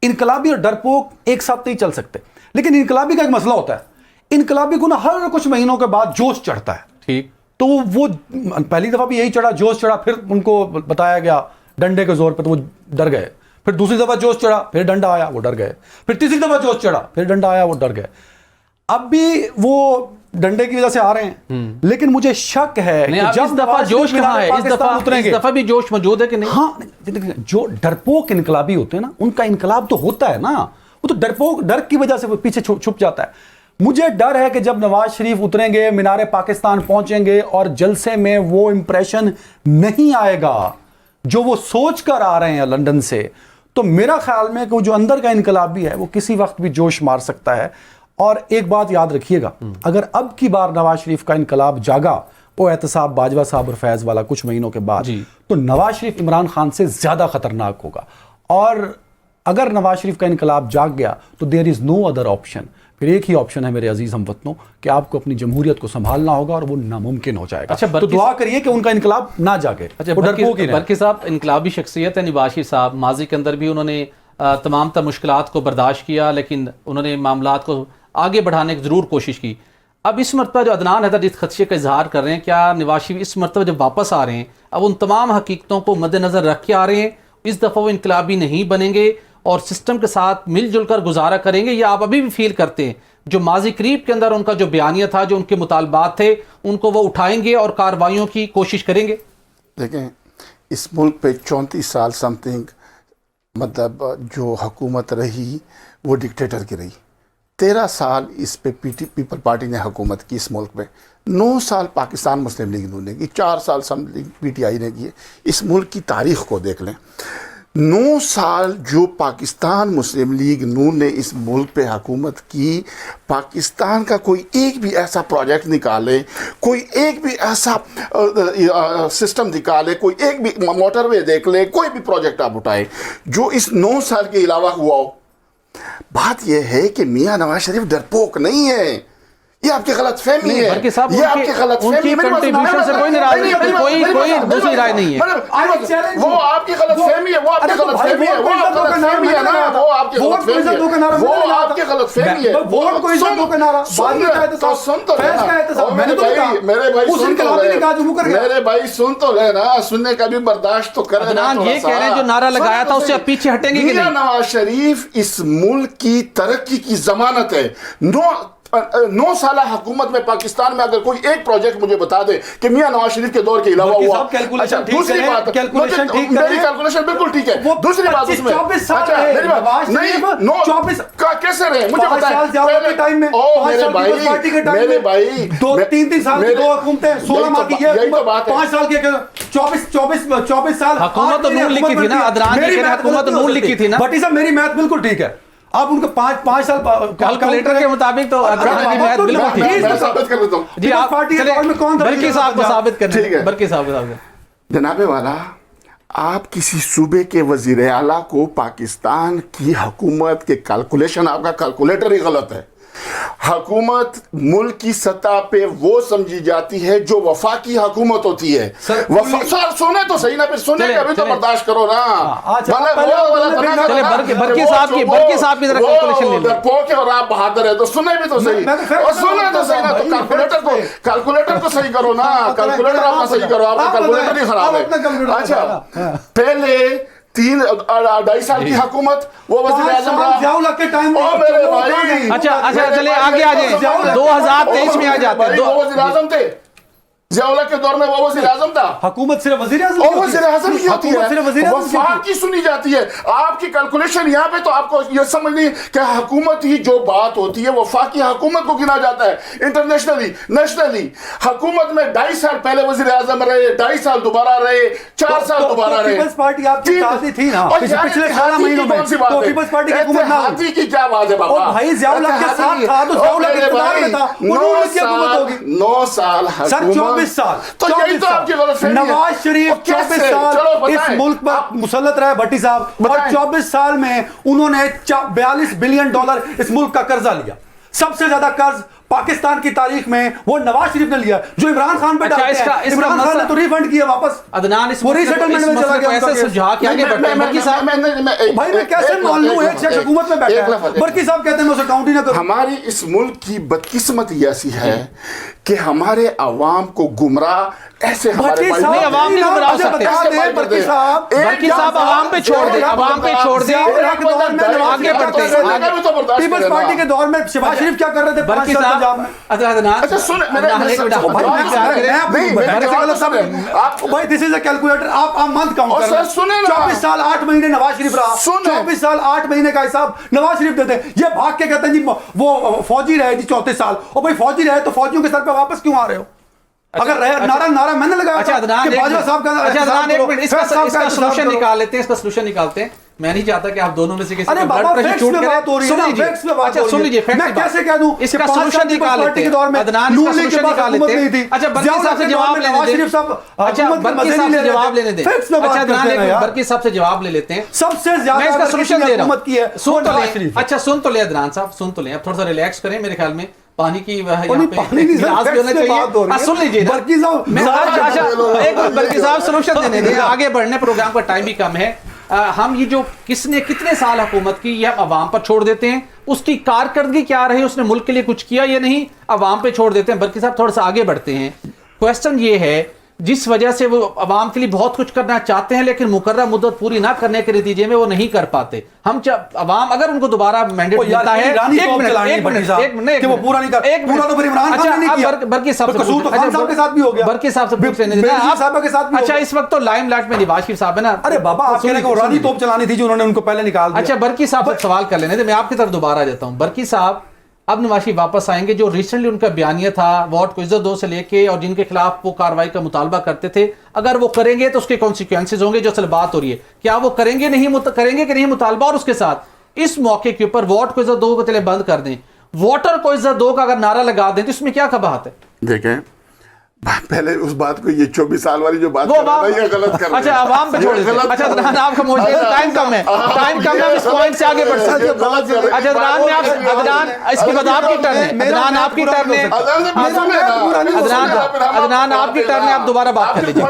D: इनकलाबी और डरपोक एक साथ नहीं चल सकते। लेकिन इनकलाबी का एक मसला होता है, इनकलाबी को ना हर कुछ महीनों के बाद जोश चढ़ता है।
A: ठीक,
D: तो वो पहली दफा भी यही चढ़ा, जोश चढ़ा, फिर उनको बताया गया डंडे के जोर पर तो वो डर गए। फिर दूसरी दफा जोश चढ़ा, फिर डंडा आया, वो डर गए। फिर तीसरी दफा जोश चढ़ा, फिर डंडा आया, वो डर गए। अब भी वो डंडे की वजह से आ रहे हैं। लेकिन मुझे शक है कि जब
A: इस दफा जोश कहां है? इस दफा भी जोश मौजूद है कि नहीं?
D: हाँ, जो डरपोक इनकलाबी होते हैं ना, उनका इनकलाब तो होता है ना, वो तो डरपोक डर की वजह से वो पीछे छुप जाता है। मुझे डर है कि जब नवाज शरीफ उतरेंगे, मीनारे पाकिस्तान पहुंचेंगे और जलसे में वो इंप्रेशन नहीं आएगा जो वो सोच कर आ रहे हैं लंदन से, तो मेरा ख्याल में कि वो जो अंदर का इनकलाबी है वो किसी वक्त भी जोश मार सकता है और एक बात याद रखिएगा, अगर अब की बार नवाज शरीफ का इनकलाब जागा, वो एहतसाब बाजवा साहब और फैज वाला कुछ महीनों के बाद, तो नवाज शरीफ इमरान खान से ज्यादा खतरनाक होगा। और अगर नवाज शरीफ का इनकलाब जाग गया तो there is no other option, फिर एक ही ऑप्शन है मेरे अजीज हमवतनों कि आपको अपनी जमहूरियत को संभालना होगा और वो नामुमकिन हो जाएगा।
A: अच्छा,
D: तो दुआ करिए कि उनका इनकलाब ना जागे।
A: अच्छा,
D: वो डरपोक ही रहें।
A: बल्कि साहब इनकलाबी शख्सियत है नवाज शरीफ साहब, माजी के अंदर भी उन्होंने तमाम तर मुश्किलात को बर्दाश्त किया, लेकिन उन्होंने मामलात को आगे बढ़ाने की ज़रूर कोशिश की। अब इस मरतबा जो अदनान हैदर जिस खदशे का इजहार कर रहे हैं, क्या नवाज शरीफ इस मरतबा जब वापस आ रहे हैं अब उन तमाम हकीकतों को मद्देनज़र रख के आ रहे हैं, इस दफ़ा वो इनकलाबी नहीं बनेंगे और सिस्टम के साथ मिलजुल कर गुजारा करेंगे, या आप अभी भी फील करते हैं जो माजी करीब के अंदर उनका जो बयानिया था, जो उनके मुतालबात थे, उनको वो उठाएंगे और कार्रवाइयों की कोशिश करेंगे?
B: देखें, इस मुल्क पे 34 साल समथिंग मतलब जो हुकूमत रही वो डिक्टेटर की रही। 13 साल इस पे पीपल पार्टी ने हुकूमत की इस मुल्क में। 9 साल पाकिस्तान मुस्लिम लीग नून ने की, 4 साल PTI ने किए। इस मुल्क की तारीख को देख लें, 9 साल जो पाकिस्तान मुस्लिम लीग नून ने इस मुल्क पे हुकूमत की, पाकिस्तान का कोई एक भी ऐसा प्रोजेक्ट निकाले, कोई एक भी ऐसा सिस्टम निकाले, कोई एक भी मोटरवे देख ले, कोई भी प्रोजेक्ट आप उठाए जो इस 9 साल के अलावा हुआ हो। बात यह है कि मियां नवाज शरीफ डरपोक नहीं है, ये आपकी गलतफहमी है। ये आपकी गलतफहमी है,
A: कंट्रीब्यूशन से कोई नाराजगी, कोई दूसरी राय नहीं है।
B: वो आपकी गलतफहमी है, वो आपकी गलतफहमी है, वो आपकी गलतफहमी है ना, वो आपकी गलतफहमी है, वो आपकी गलतफहमी है।
D: वोट को इज्जत दो का नारा, बाद में कहा था
B: सुन तो
D: फैज का एहतसाब, मैंने तो कहा
B: मेरे भाई
D: उस इनकलाबी ने कहा जो मुकर गया।
B: मेरे भाई सुन तो ले ना, सुनने का भी बर्दाश्त तो करें ना।
A: ये कह रहे हैं जो नारा लगाया था उससे पीछे हटेंगे कि नहीं?
B: नवाज शरीफ इस मुल्क की तरक्की की जमानत है। 9 साल हुकूमत में पाकिस्तान में अगर कोई एक प्रोजेक्ट मुझे बता दे कि मियां नवाज शरीफ के दौर के अलावा हुआ।
D: अच्छा,
B: दूसरी बात, मेरी कैलकुलेशन बिल्कुल ठीक है। दूसरी बात उसमें, अच्छा मेरी बात नहीं, 24 कैसे रहे मुझे बताएं। मेरे भाई
D: 2-3 साल की 2 हुकूमतें, 16 माह की, यही तो बात है। 5 साल की 24 साल
A: हुकूमत तो नून लिखी थी ना, अदनान जी कह रहे हुकूमत तो नून लिखी थी ना।
D: भट्टी साहब मेरी मैथ बिल्कुल ठीक है, आप उनको 5 साल
A: कैलकुलेटर के मुताबिक तो अदनान की मैथ बिल्कुल ठीक है।
B: मैं साबित कर देता हूं
A: जी, आप
D: पार्टी में कौन था?
A: बल्कि साहब को साबित करने,
B: ठीक है।
A: बल्कि साहब को साबित।
B: जनाबे वाला, आप किसी सूबे के वजीर आला को पाकिस्तान की हुकूमत के कैलकुलेशन, आपका कैलकुलेटर ही गलत है। हुकूमत मुल्क की सतह पे वो समझी जाती है जो वफाकी हुकूमत होती है। सर सुने तो सही ना, फिर सुने का भी तो बर्दाश्त करो ना।
A: बल्कि साहब की जरा कैलकुलेशन ले लो।
B: पोके और आप बहादुर है तो सुने भी तो सही, और सुने तो सही ना, तो कैलकुलेटर को सही करो ना। कैलकुलेटर आपका सही करो, आपका कैलकुलेटर ही खराब है। अच्छा, पहले 3-2.5 साल की हुकूमत वो वज़ीर आज़म रहा
D: के टाइम में।
A: अच्छा चले आगे आ जाए, 2023 में आ जाते हैं।
B: वो वज़ीर आज़म थे, ज़िया-उल-हक के दौर में वो वज़ीर आज़म था।
D: हुकूमत सिर्फ वज़ीर आज़म
B: और वज़ीर आज़म की होती है, वफाक की सुनी जाती है। आपकी कैलकुलेशन यहाँ पे तो आपको ये समझनी कि हुकूमत ही जो बात होती है वफाकी हुकूमत को गिना जाता है। इंटरनेशनली, नेशनली हुकूमत में 2.5 साल पहले वज़ीर आज़म रहे, 2.5 साल दोबारा रहे, 4 साल दोबारा रहे।
D: पीपल्स पार्टी आपकी साथी थी ना पिछले 16 महीनों में, तो पीपल्स पार्टी की हुकूमत ना
B: हाथी की क्या बात है बाबा?
D: भाई ज़िया-उल-हक के साथ था तो ज़िया-उल-हक के इक़्तिदार में था, उन्होंने की हुकूमत होगी।
B: 9 साल
D: सर 24 साल,
B: तो यही तो आपकी गलतफहमी है।
D: नवाज शरीफ 24 साल इस मुल्क पर मुसल्लत रहे भट्टी साहब, और 24 साल में उन्होंने $42 बिलियन इस मुल्क का कर्जा लिया। सबसे ज्यादा कर्ज पाकिस्तान की तारीख में वो नवाज शरीफ ने लिया, जो इमरान खान पे डालते हैं। इमरान खान ने तो रिफंड किया वापस।
A: अदनान इस
D: रीसेटलमेंट में चला गया।
A: ऐसे सुझाव के आगे बढ़ते हैं। बल्कि साहब
D: भाई मैं कैसे मान लूं एक शख्स हुकूमत में बैठा है, बल्कि साहब कहते हैं मैं उसे काउंट ही ना करूं।
B: हमारी इस मुल्क की बदकिस्मती ऐसी है कि हमारे अवाम को गुमराह ऐसे हमारे
A: नहीं, अवाम नहीं गुमराह हो सकते।
D: बल्कि साहब
A: अवाम पे छोड़ दे, अवाम पे छोड़ दे, आगे बढ़ते हैं।
D: पीपल्स पार्टी के दौर में शहबाज शरीफ क्या कर रहे थे?
A: बल्कि साहब
B: अच्छा सुन,
D: भाई दिस इज अ कैलकुलेटर, आप मंथ काउंट कर रहे हैं। 24 साल 8 महीने नवाज शरीफ रहा, 24 साल 8 महीने का हिसाब नवाज शरीफ देते हैं। ये भाग के कहते हैं जी वो फौजी रहे जी 34 साल, और भाई फौजी रहे तो फौजियों के सर पे वापस क्यों आ रहे हो? अगर नारा मैंने लगाया।
A: अच्छा अदनान, एक मिनट, इसका सलूशन निकाल लेते हैं, इसका सलूशन निकालते हैं मैं नहीं चाहता कि आप दोनों में से किसी
D: अरे
A: का
D: बाबा,
A: ब्लड प्रेशर
D: facts
A: शूट
D: में बात हो रही है ना, facts में बात
A: अच्छा
D: हो रही
A: सुन
D: है।
A: लीजिए, facts
D: मैं
A: की बात।
D: कैसे कह दूं
A: इसका
D: कि
A: सोल्यूशन निकाल लेते हैं। अदनान इसका सोल्यूशन निकाल लेते हैं। अच्छा बरकी साहब से जवाब लेने दें। अच्छा बरकी साहब से जवाब लेने दें। अच्छा अदनान एक बरकी साहब से जवाब ले लेते हैं।
D: सबसे
A: मैं
D: ज्यादा
A: इसका सोल्यूशन दे रहा हूं।
D: की है
A: सुन तो
D: नवाज
A: ले,
D: शरीफ।
A: अच्छा सुन तो ले अदनान साहब, सुन तो ले, अब थोड़ा सा रिलैक्स करें। मेरे ख्याल में पानी की यहाँ
D: पानी
A: पे
D: नहीं सर,
A: गिलास भी होना
D: facts से बात हो रही
A: चाहिए।
D: है।
A: सुन लीजिए ना।
D: बरकी साहब,
A: मैं अच्छा एक मिनट बरकी साहब सोल्यूशन देने दें,
D: हाँ।
A: आगे बढ़ने, प्रोग्राम का टाइम भी कम है। हम ये जो किसने कितने साल हुकूमत की, ये हम अवाम पर छोड़ देते हैं। उसकी कारकर्दगी क्या रही, उसने मुल्क के लिए कुछ किया या नहीं, अवाम पे छोड़ देते हैं। बरकी साहब थोड़ा सा आगे बढ़ते हैं। क्वेश्चन ये है, जिस वजह से वो अवाम के लिए बहुत कुछ करना चाहते हैं लेकिन मुकर्रर मुद्दत पूरी ना करने के नतीजे में वो नहीं कर पाते। हम अवाम अगर उनको दोबारा मैंडेट मिलता है, एक मिनट
D: कि वो पूरा नहीं कर, पूरा तो फिर इमरान खान ने नहीं किया।
A: बरकी साहब
D: कसूर तो खान साहब के साथ भी हो गया।
A: बरकी साहब से पूछ लेने देना
D: बेनजीर साहब के साथ भी हो
A: अच्छा
D: गया।
A: इस वक्त तो लाइमलाइट में नवाज शरीफ साहब है ना।
D: अरे बाबा, आप कह रहे हैं रानी तोप चलानी थी जो उन्होंने उनको पहले निकाल दिया।
A: अच्छा बरकी साहब से सवाल कर लेने दे, मैं आपकी तरफ दोबारा जाता हूं। बरकी साहब, अब नवाज शरीफ वापस आएंगे, जो रिसेंटली उनका बयानिया था वोट को इज्जत दो से लेके और जिनके खिलाफ वो कार्रवाई का मुतालबा करते थे, अगर वो करेंगे तो उसके कॉन्सिक्वेंसेज होंगे, जो असल बात हो रही है। क्या वो करेंगे करेंगे कि नहीं मुतालबा, और उसके साथ इस मौके के ऊपर वोट को इज्जत दो को चले बंद कर दें, वोटर को इज्जत दो का अगर नारा लगा दें तो इसमें क्या बात है?
B: देखें, पहले उस बात को, ये 24 साल वाली जो बात
A: वो
B: कर रहा है, ये गलत कर रहे हैं।
A: अच्छा आवाम पे छोड़ देते हैं। अच्छा अदनान आप खामोश रहिए, टाइम कम है, टाइम कम है, इस पॉइंट से आगे बढ़ सकते हैं। अच्छा अदनान में आप, अदनान इसके बाद आपकी टर्न है। अदनान आपकी टर्न है। अदनान आपकी टर्न है, आप दोबारा बात कर लीजिए।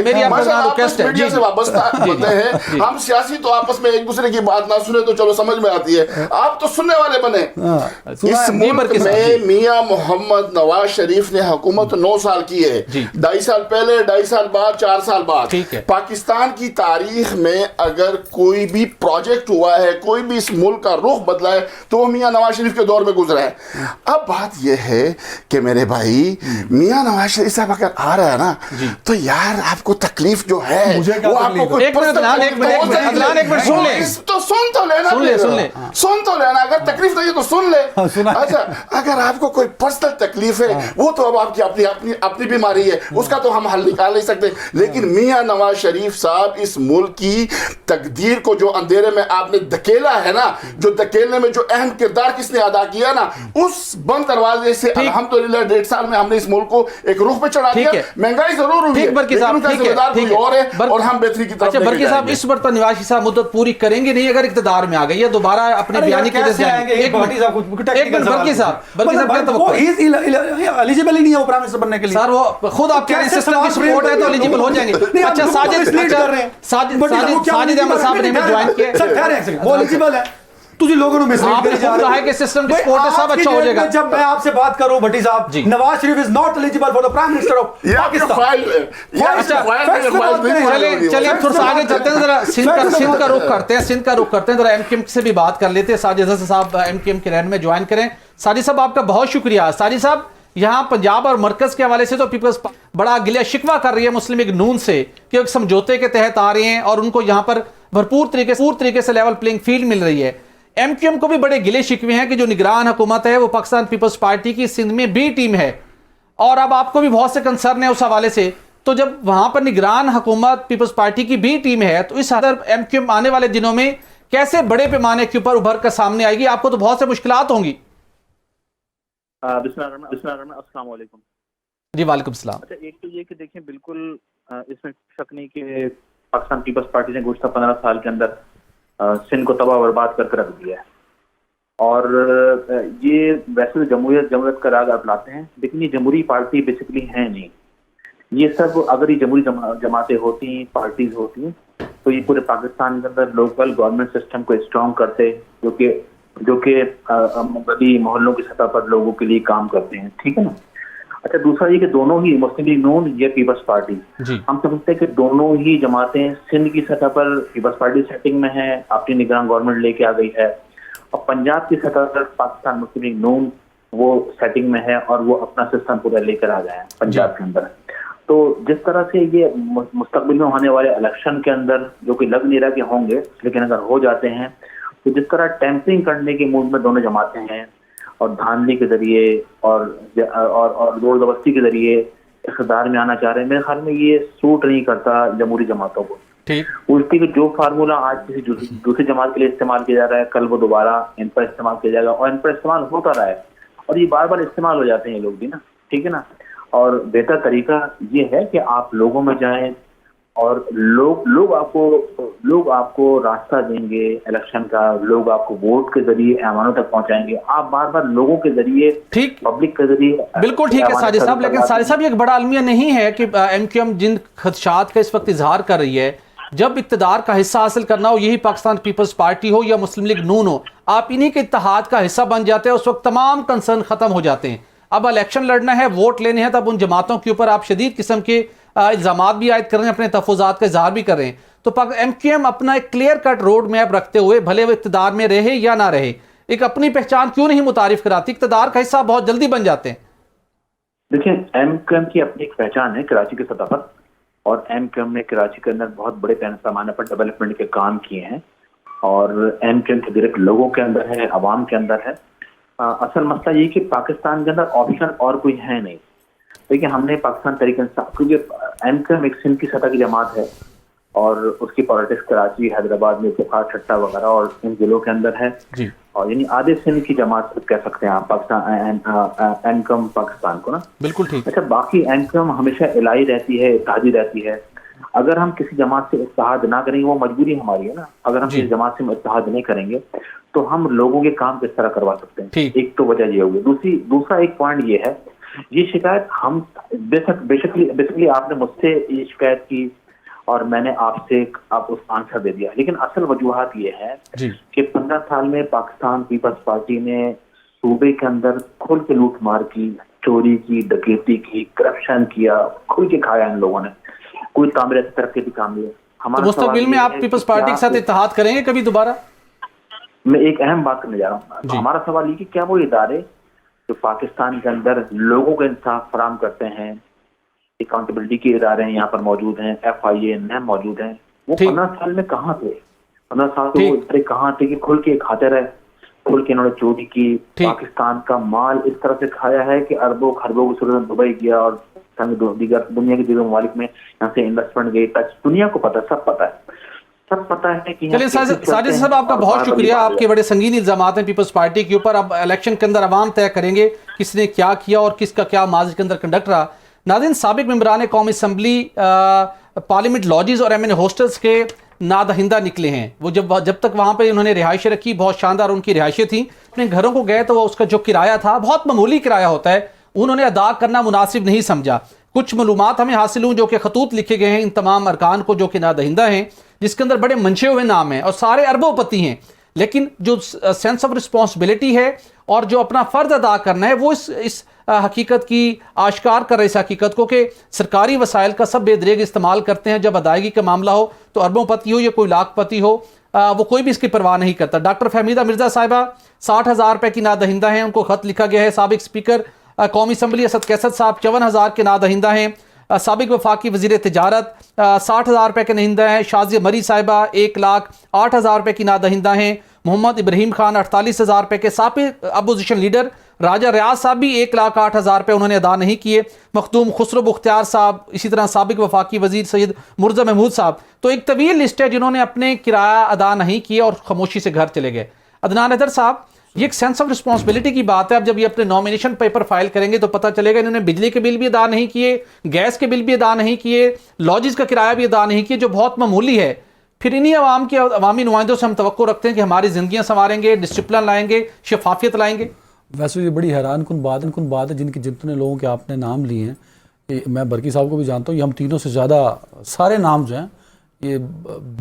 A: मेरी आपको रिक्वेस्ट है।
B: मीडिया से वाबस्ता होते हैं हम, सियासी तो आपस में एक दूसरे की बात ना सुने तो चलो समझ में आती है, आप तो सुनने वाले बने। इस मुल्क में मियां मोहम्मद नवाज शरीफ ने हुकूमत 9 साल की है, 2.5 साल पहले, 2.5 साल बाद, 4 साल बाद। पाकिस्तान की तारीख में अगर कोई भी प्रोजेक्ट हुआ है, कोई भी इस मुल्क का रुख बदला है, तो वो मियां नवाज शरीफ के दौर में गुजरा है। अब बात यह है कि मेरे भाई, मियां नवाज शरीफ साहब अगर आ रहा है ना, तो यार आपको तकलीफ जो है वो आपको कोई
A: एक मिनट सुन
B: तो लेना, अगर तकलीफ नहीं है तो सुन ले। अच्छा अगर आपको कोई पर्सनल तकलीफ है, वो तो अब आपकी अपनी बीमारी है, उसका तो हम हल निकाल नहीं सकते। लेकिन मियां नवाज शरीफ साहब इस मुल्क की तकदीर को जो अंधेरे में आपने धकेला है ना, जो धकेलने में जो अहम किरदार किसने अदा किया ना, उस बंद दरवाजे से अल्हम्दुलिल्लाह 1.5 साल में हमने इस मुल्क को एक रुख पे चढ़ा दिया। महंगाई जरूर हुई है, लेकिन उनका जिम्मेदार कोई और है और हम बेहतरी की तरफ।
A: अच्छा बरकी साहब, इस बार तो नवाज शरीफ साहब मुद्दत पूरी करेंगे नहीं अगर इख्तियार में आ गए, या दोबारा अपने बयानी के जैसे आएंगे। एक मिनट बरकी साहब
D: एलिजिबल ही नहीं है वो प्राइम मिनिस्टर बनने के लिए।
A: सर वो खुद आप कह रहे हैं सिस्टम की सपोर्ट है तो एलिजिबल हो जाएंगे। अच्छा साजिद अहमद साहब ने ज्वाइन किया,
D: सर ठहरे एक सेकंड, वो एलिजिबल है, तुझे लोगों ने मिसलीड
A: आपने खुद कहा है कि सिस्टम की सपोर्ट है, सब अच्छा हो जाएगा।
D: जब मैं आपसे बात करूं भट्टी साहब, Nawaz Sharif is not eligible for the prime minister of Pakistan.
A: चलिए थोड़ा सा आगे चलते हैं, जरा सिंध का रुख करते हैं, सिंध का रुख करते हैं, जरा एमकेएम से भी बात कर लेते हैं। साजिद साहब एमकेएम के रहनुमा ज्वाइन करें। साजिद साहब आपका बहुत शुक्रिया। साजिद साहब, यहाँ पंजाब और मरकज के हवाले से तो पीपल्स बड़ा गिला शिकवा कर रही है मुस्लिम लीग नून से कि एक समझौते के तहत आ रहे हैं और उनको यहाँ पर भरपूर तरीके से लेवल प्लेइंग फील्ड मिल रही है। एमक्यूएम को भी बड़े गिले शिकवे हैं कि जो निगरान हुकूमत है वो पाकिस्तान पीपल्स पार्टी की सिंध में बी टीम है, और अब आपको भी बहुत से कंसर्न है उस हवाले से। तो जब वहां पर निगरान हुकूमत पीपल्स पार्टी की बी टीम है, तो इस हद एमक्यूएम आने वाले दिनों में कैसे बड़े पैमाने के ऊपर उभर कर सामने आएगी? आपको तो बहुत से मुश्किलात होंगी।
E: अस्सलाम वालेकुम।
A: जी वालेकुम सलाम।
E: अच्छा, एक तो ये कि देखिए बिल्कुल इसमें शक नहीं कि पाकिस्तान पीपल्स पार्टी ने गुज़श्ता 15 साल के अंदर सिंध को तबाह बर्बाद करके रख दिया है, और ये वैसे तो जमहूरियत का राग आप लाते हैं, लेकिन ये जमहूरी पार्टी बेसिकली है नहीं। ये सब अगर ये जमहूरी जमातें होती, पार्टीज होती, तो ये पूरे पाकिस्तान के अंदर लोकल गवर्नमेंट सिस्टम को स्ट्रॉन्ग करते, जो कि गली मोहल्लों की सतह पर लोगों के लिए काम करते हैं, ठीक है ना। अच्छा, दूसरा ये कि दोनों ही मुस्लिम लीग नून या पीपल्स पार्टी, हम समझते हैं कि दोनों ही जमातें सिंध की सतह पर पीपल्स पार्टी सेटिंग में है, अपनी निगरान गवर्नमेंट लेके आ गई है, और पंजाब की सतह पर पाकिस्तान मुस्लिम लीग नून वो सेटिंग में है और वो अपना सिस्टम पूरा लेकर आ गए हैं पंजाब के अंदर। तो जिस तरह से ये मुस्तकबिल में होने वाले इलेक्शन के अंदर, जो कि लग नहीं रहा कि होंगे, लेकिन अगर हो जाते हैं, तो जिस तरह टेम्परिंग करने के मूड में दोनों जमातें हैं और धांधली के जरिए और जोर जबरदस्ती के जरिए इक़्तिदार में आना चाह रहे हैं, मेरे ख्याल में ये सूट नहीं करता जमहूरी जमातों को।
A: ठीक।
E: उल्टी कि जो फार्मूला आज किसी दूसरी जमात के लिए इस्तेमाल किया जा रहा है, कल वो दोबारा इन पर इस्तेमाल किया जाएगा, और इन पर इस्तेमाल होता रहा है, और ये बार बार इस्तेमाल हो जाते हैं ये लोग भी ना, ठीक है ना। और बेहतर तरीका ये है कि आप लोगों में जाएं और लोग आपको रास्ता देंगे इलेक्शन का, लोग आपको वोट के जरिए ऐवानों तक पहुंचाएंगे। आप बार बार लोगों के जरिए,
A: ठीक,
E: पब्लिक के जरिए,
A: बिल्कुल ठीक है साजिद साहब, लेकिन साजिद साहब ये एक बड़ा अलमिया नहीं है कि MQM जिन खदशात का इस वक्त इजहार कर रही है, जब इक्तदार का हिस्सा हासिल करना हो, यही पाकिस्तान पीपल्स पार्टी हो या मुस्लिम लीग नून हो, आप इन्हीं के इत्तेहाद का हिस्सा बन जाते हैं, उस वक्त तमाम कंसर्न खत्म हो जाते हैं। अब इलेक्शन लड़ना है, वोट लेने हैं, तब उन जमातों के ऊपर आप शदीद किस्म के इल्जामात भी आयद कर रहे हैं, अपने तहफ़्फ़ुज़ात का इजहार भी कर रहे हैं। तो MQM अपना एक क्लियर कट रोड मैप रखते हुए, भले वो इक़्तिदार में रहे या ना रहे, एक अपनी पहचान क्यों नहीं मुतारिफ कराती? इक़्तिदार का हिस्सा बहुत जल्दी बन जाते हैं।
E: देखिए, MQM की अपनी एक पहचान है कराची की सतह पर, और MQM ने कराची के अंदर बहुत बड़े पैमाने पर डेवलपमेंट के काम किए हैं, और MQM के डायरेक्ट लोगों के अंदर है, अवाम के अंदर है। असल मसला ये कि पाकिस्तान के अंदर ऑप्शन और कोई है नहीं। देखिए, हमने पाकिस्तान तरीके इंसाफ, क्योंकि MQM एक सिंध की सतह की जमात है, और उसकी पॉलिटिक्स कराची, हैदराबाद में इत्तेफाक, ठट्टा वगैरह और इन जिलों के अंदर है
A: जी।
E: और यानी आधे सिंध की जमात कह सकते हैं आप पाकिस्तान, MQM पाकिस्तान को ना।
A: बिल्कुल ठीक।
E: अच्छा, बाकी MQM हमेशा इलाई रहती है, इत्तेहादी रहती है। अगर हम किसी जमात से इत्तेहाद ना करेंगे, वो मजबूरी हमारी है ना, अगर हम किसी जमात से इत्तेहाद नहीं करेंगे तो हम लोगों के काम किस तरह करवा सकते हैं? एक तो वजह ये होगी। दूसरा एक पॉइंट ये है, ये शिकायत हम बेसिकली आपने मुझसे ये शिकायत की और मैंने आपसे आप उस आंसर दे दिया, लेकिन असल वजूहात ये है कि 15 साल में पाकिस्तान पीपल्स पार्टी ने सूबे के अंदर खुल के लूट मार की, चोरी की, डकैती की, करप्शन किया, खुल के खाया इन लोगों ने। कोई तामीराती तरक्की भी काम नहीं।
A: तो मुस्तकबिल में आप पीपल्स पार्टी के साथ इत्तेहाद करेंगे कभी दोबारा?
E: मैं एक अहम बात करने जा रहा हूँ। हमारा सवाल ये कि क्या वो इदारे जो पाकिस्तान के अंदर लोगों को इंसाफ फराम करते हैं, अकाउंटेबिलिटी के इदारे हैं यहाँ पर मौजूद हैं, FIA NAM मौजूद हैं, वो 15 साल में कहाँ थे? 15 साल में वो इदारे कहाँ थे कि खुल के खाते रहे, खुल के इन्होंने चोरी की, पाकिस्तान का माल इस तरह से खाया है कि अरबों खरबों की सूरत में दुबई गया और दीगर दुनिया के दीगर ममालिक में यहाँ से इन्वेस्टमेंट गई। दुनिया को पता, सब पता है कि।
A: चलिए साजिद साहब, आपका बहुत शुक्रिया। आपके बड़े संगीन इल्जामात हैं पीपल्स पार्टी के ऊपर। अब इलेक्शन के अंदर अवाम तय करेंगे किसने क्या किया और किसका क्या माजी के अंदर कंडक्ट रहा। नाज़रीन, साबिक मेंबरान कौमी असम्बली पार्लियामेंट लॉजेस और MNA हॉस्टल्स के नादहिंदा निकले हैं। वो जब तक वहाँ पे उन्होंने रिहाइशें रखी, बहुत शानदार उनकी रिहाइशें थी, अपने घरों को गए तो उसका जो किराया था, बहुत मामूली किराया होता है, उन्होंने अदा करना मुनासिब नहीं समझा। कुछ मालूमात हमें हासिल हुई जो कि खतूत लिखे गए हैं इन तमाम अरकान को जो कि नादहिंदा हैं, जिसके अंदर बड़े मंशे हुए नाम हैं और सारे अरबोपति हैं, लेकिन जो सेंस ऑफ रिस्पॉन्सिबिलिटी है और जो अपना फ़र्ज अदा करना है वो इस हकीकत की आश्कार कर रहे, इस हकीकत को कि सरकारी वसाइल का सब बेदरेग इस्तेमाल करते हैं। जब अदायगी का मामला हो तो अरबोंपति हो या कोई लाखपति हो, वो कोई भी इसकी परवाह नहीं करता। डॉक्टर फहमीदा मिर्ज़ा साहिबा 60,000 रुपये की नादहिंदा हैं, उनको खत लिखा गया है। साबिक स्पीकर कौमी असम्बली असद कैसद साहब 54,000 के नादहिंदा हैं। साबिक वफाकी वज़ीर तिजारत 60,000 रुपये के नादहिंदा हैं। शाज़िया मरी साहिबा 1,08,000 रुपये की नादहिंदा हैं। मोहम्मद इब्राहिम खान 48,000 रुपये के। साबिक अपोजिशन लीडर राजा रियाज साहब भी 1,08,000 रुपये उन्होंने अदा नहीं किए। मखदूम खुसरो बुख्तियार साहब, इसी तरह साबिक वफाकी वज़ीर सैयद मुर्जा महमूद साहब। तो एक तवील लिस्ट है जिन्होंने अपने किराया अदा नहीं किए और खामोशी से घर चले गए। अदनान हैदर साहब, ये एक सेंस ऑफ रिस्पॉन्सिबिलिटी की बात है। अब जब ये अपने नॉमिनेशन पेपर फाइल करेंगे तो पता चलेगा इन्होंने बिजली के बिल भी अदा नहीं किए, गैस के बिल भी अदा नहीं किए, लॉजिस का किराया भी अदा नहीं किए, जो बहुत मामूली है। फिर इन्हीं अवाम के अवामी नुमाइंदों से हम तवक्को रखते हैं कि हमारी ज़िंदगियाँ संवारेंगे, डिसिप्लिन लाएंगे, शफाफियत लाएंगे।
D: वैसे ये बड़ी हैरान कुन बात है जितने लोगों के आपने नाम लिए हैं, मैं बरकी साहब को भी जानता हूँ, ये हम तीनों से ज़्यादा सारे नाम जो हैं ये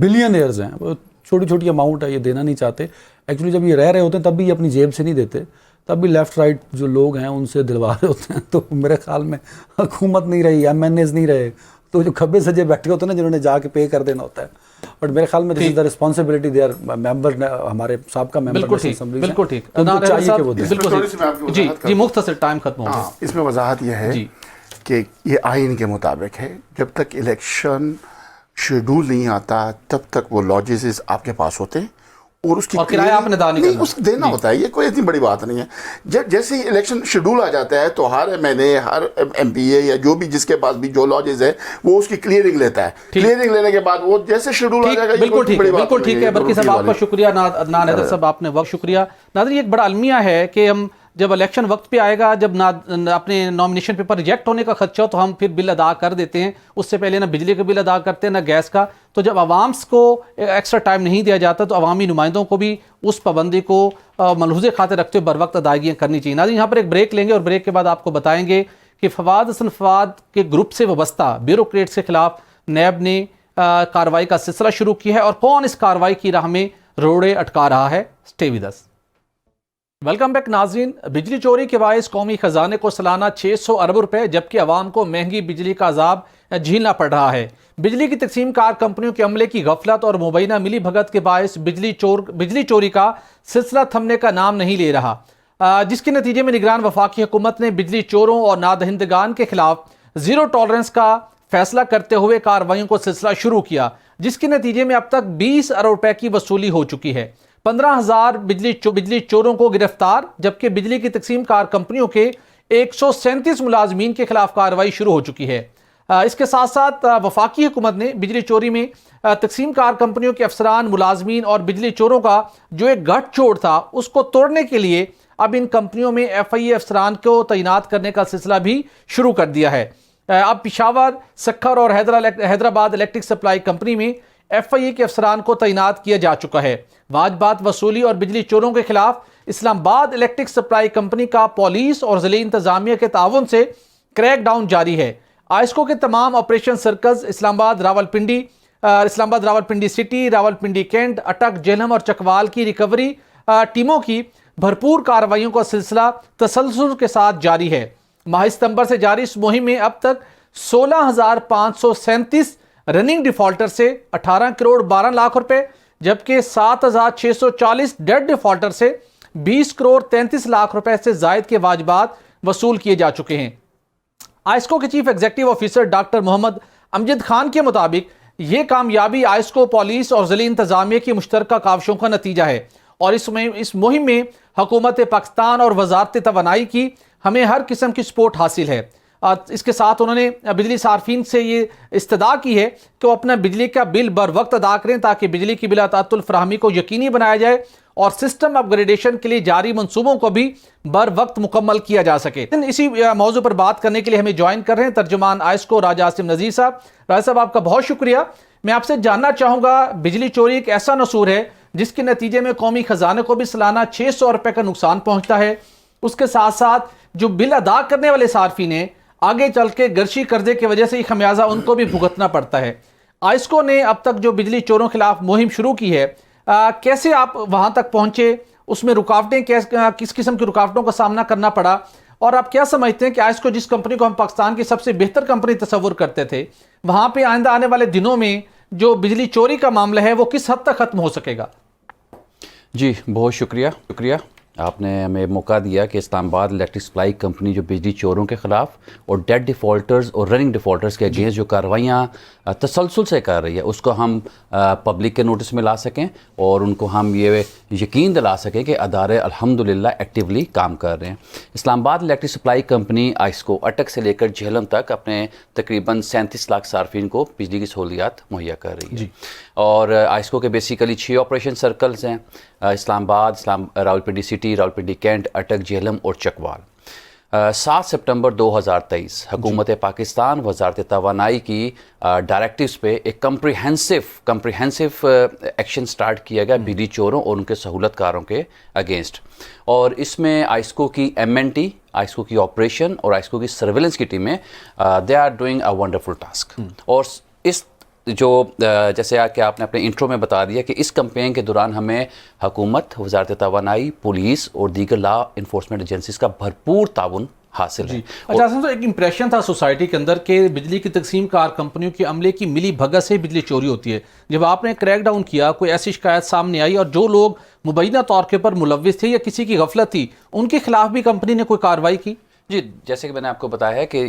D: बिलियनियर्स हैं। वो छोटी छोटी अमाउंट है, ये देना नहीं चाहते। एक्चुअली जब ये रह रहे होते हैं तब भी ये अपनी जेब से नहीं देते, तब भी लेफ़्ट राइट जो लोग हैं उनसे दिलवा रहे होते हैं। तो मेरे ख्याल में हुकूमत नहीं रही, MNAs नहीं रहे, तो जो खब्बे सजे बैठे होते हैं ना जिन्होंने जाके पे कर देना होता है। बट मेरे ख्याल में this is the responsibility there member, हमारे साहब का मेंबर असेंबली,
A: बिल्कुल ठीक,
D: उनको चाहिए कि वो दें।
A: जी मुख्तसर टाइम खत्म हो गया।
B: इसमें वजाहत यह है कि ये आइन के मुताबिक है, जब तक इलेक्शन शेड्यूल नहीं आता तब तक वो लॉजेस आपके पास होते हैं, और उसकी
A: और किराया आपने अदा नहीं करना।
B: उसको देना होता है, ये कोई इतनी बड़ी बात नहीं है। जब जैसे ही इलेक्शन शेड्यूल आ जाता है तो हर MNA हर MPA या जो भी जिसके पास भी जो लॉजेज है वो उसकी क्लियरिंग लेता है। क्लियरिंग लेने के बाद वो जैसे शेड्यूल आ जाएगा,
A: बिल्कुल ठीक है। बल्कि साहब आपका शुक्रिया, अदनान हैदर साहब आपने वक्त शुक्रिया। नाज़रीन, एक बड़ा अलमिया है कि हम जब इलेक्शन वक्त पे आएगा, जब अपने नॉमिनेशन पेपर रिजेक्ट होने का खदशा हो तो हम फिर बिल अदा कर देते हैं, उससे पहले ना बिजली का बिल अदा करते हैं ना गैस का। तो जब अवाम्स को एक्स्ट्रा टाइम नहीं दिया जाता तो अवामी नुमाइंदों को भी उस पाबंदी को मलहूज़े खातिर रखते हुए बर वक्त अदायगियाँ करनी चाहिए। नाज़रीन, यहाँ पर एक ब्रेक लेंगे और ब्रेक के बाद आपको बताएंगे कि फवाद हसन फवाद के ग्रुप से वाबस्ता ब्यूरोक्रेट्स के खिलाफ नैब ने कार्रवाई का सिलसिला शुरू किया है और कौन इस कार्रवाई की राह में रोड़े अटका रहा है। Stay with us. Welcome back नाज़रीन। बिजली चोरी के बायस कौमी खजाने को सालाना 600 अरब रुपए जबकि आवाम को महंगी बिजली का अजाब झेलना पड़ रहा है। बिजली की तकसीम कार कंपनियों के अमले की गफलत और मुबैना मिली भगत के बायस बिजली चोरी का सिलसिला थमने का नाम नहीं ले रहा, जिसके नतीजे में निगरान वफाकी हुकूमत ने बिजली चोरों और नादहिंदगान के खिलाफ जीरो टॉलरेंस का फैसला करते हुए कार्रवाइयों को सिलसिला शुरू किया, जिसके नतीजे में अब तक 20 अरब रुपए की वसूली हो चुकी है। 15,000 बिजली चोरों को गिरफ्तार, जबकि बिजली की तकसीम कार कंपनियों के 137 मुलाजमीन के खिलाफ कार्रवाई शुरू हो चुकी है। इसके साथ साथ वफाकी हुकूमत ने बिजली चोरी में तकसीम कार कंपनियों के अफसरान, मुलाजमीन और बिजली चोरों का जो एक गठजोड़ था उसको तोड़ने के लिए अब इन कंपनियों में FIA अफसरान को तैनात करने का सिलसिला भी शुरू कर दिया है। अब पिशावर, सक्खर और हैदराबाद इलेक्ट्रिक सप्लाई कंपनी में FIA के अफसरान को तैनात किया जा चुका है। वाजबात वसूली और बिजली चोरों के खिलाफ इस्लामाबाद इलेक्ट्रिक सप्लाई कंपनी का पुलिस और ज़िले इंतजामिया के ताउन से क्रैकडाउन जारी है। आइस्को के तमाम operation circles Islamabad Rawalpindi city, Rawalpindi cantt, Attock, Jhelum और चकवाल की रिकवरी टीमों की भरपूर कार्रवाइयों का सिलसिला तसलसल के साथ जारी है। माह सितंबर से जारी इस मुहिम में अब तक 16,537 रनिंग डिफॉल्टर से 18 करोड़ 12 लाख रुपए, जबकि 7,640 डेड डिफॉल्टर से 20 करोड़ 33 लाख रुपए से जायद के वाजिबात वसूल किए जा चुके हैं। आइस्को के chief executive officer doctor Mohammad Amjad Khan के मुताबिक ये कामयाबी आइस्को, पुलिस और ज़िले इंतजामिया की मुश्तरका काविशों का नतीजा है और इस मुहिम में हुकूमत पाकिस्तान और वजारत तवानाई की हमें हर किस्म की सपोर्ट हासिल है। इसके साथ उन्होंने बिजली सार्फिन से ये इस्तदा की है कि वो अपना बिजली का बिल बर वक्त अदा करें ताकि बिजली की बिलातातुल फराहमी को यकीनी बनाया जाए और सिस्टम अपग्रेडेशन के लिए जारी मंसूबों को भी बर वक्त मुकम्मल किया जा सके। इसी मौजू पर बात करने के लिए हमें ज्वाइन कर रहे हैं तर्जुमान आइस्को राजा आसिम नज़ीर साहब। राजा साहब, आपका बहुत शुक्रिया। मैं आपसे जानना चाहूँगा, बिजली चोरी एक ऐसा नसूर है जिसके नतीजे में कौमी खजाने को भी सालाना 600 रुपये का नुकसान पहुँचता है। उसके साथ साथ जो बिल अदा करने वाले सार्फिन हैं आगे चल के गर्शी कर्जे की वजह से खमियाजा उनको भी भुगतना पड़ता है। आइस्को ने अब तक जो बिजली चोरों के खिलाफ मुहिम शुरू की है, कैसे आप वहां तक पहुंचे, उसमें रुकावटें किस किस्म की रुकावटों का सामना करना पड़ा और आप क्या समझते हैं कि आइस्को जिस कंपनी को हम पाकिस्तान की सबसे बेहतर कंपनी तस्वुर करते थे, वहां पे आइंदा आने वाले दिनों में जो बिजली चोरी का मामला है वो किस हद तक खत्म हो सकेगा?
F: जी, बहुत शुक्रिया आपने हमें मौका दिया कि इस्लामाबाद इलेक्ट्रिक सप्लाई कंपनी जो बिजली चोरों के ख़िलाफ़ और डेड डिफ़ॉल्टर्स और रनिंग डिफ़ॉल्टर्स के अगेंस्ट जो कार्रवाइयाँ तसलसल से कर रही है उसको हम पब्लिक के नोटिस में ला सकें और उनको हम ये यकीन दिला सकें कि अदारे अल्हम्दुलिल्लाह एक्टिवली काम कर रहे हैं। इस्लामाबाद इलेक्ट्रिक सप्लाई कंपनी आइस्को अटक से लेकर झेलम तक अपने तकरीबन 37 लाख सार्फिन को बिजली की सहूलियात मुहैया कर रही है और आइस्को के बेसिकली 6 ऑपरेशन सर्कल्स हैं, इस्लामाबाद, रावलपिंडी सिटी, रावलपिंडी कैंट, अटक, जेहलम और चकवाल। 7 सितंबर 2023 हुकूमत पाकिस्तान वजारत तवानाई की डायरेक्टिव्स पे एक कम्प्रिहेंसिव एक्शन स्टार्ट किया गया बिजली चोरों और उनके सहूलतकारों के अगेंस्ट और इसमें आइस्को की MNT, आइस्को की ऑपरेशन और आइस्को की सर्वेलेंस की टीमें they are doing a wonderful task और इस जो जैसे कि आपने अपने इंट्रो में बता दिया कि इस कैंपेन के दौरान हमें हुकूमत, वजारत तवानाई, पुलिस और दीगर लॉ इन्फोर्समेंट एजेंसीज का भरपूर ताउन हासिल है।
A: अच्छा, तो एक इंप्रेशन था सोसाइटी के अंदर कि बिजली की तकसीम कार कंपनियों के अमले की मिली भगत से बिजली चोरी होती है। जब आपने क्रैकडाउन किया, कोई ऐसी शिकायत सामने आई और जो लोग मुबैना तौर के पर मुलव्विस थे या किसी की गफलत थी उनके खिलाफ भी कंपनी ने कोई कार्रवाई की?
F: जी, जैसे कि मैंने आपको बताया है कि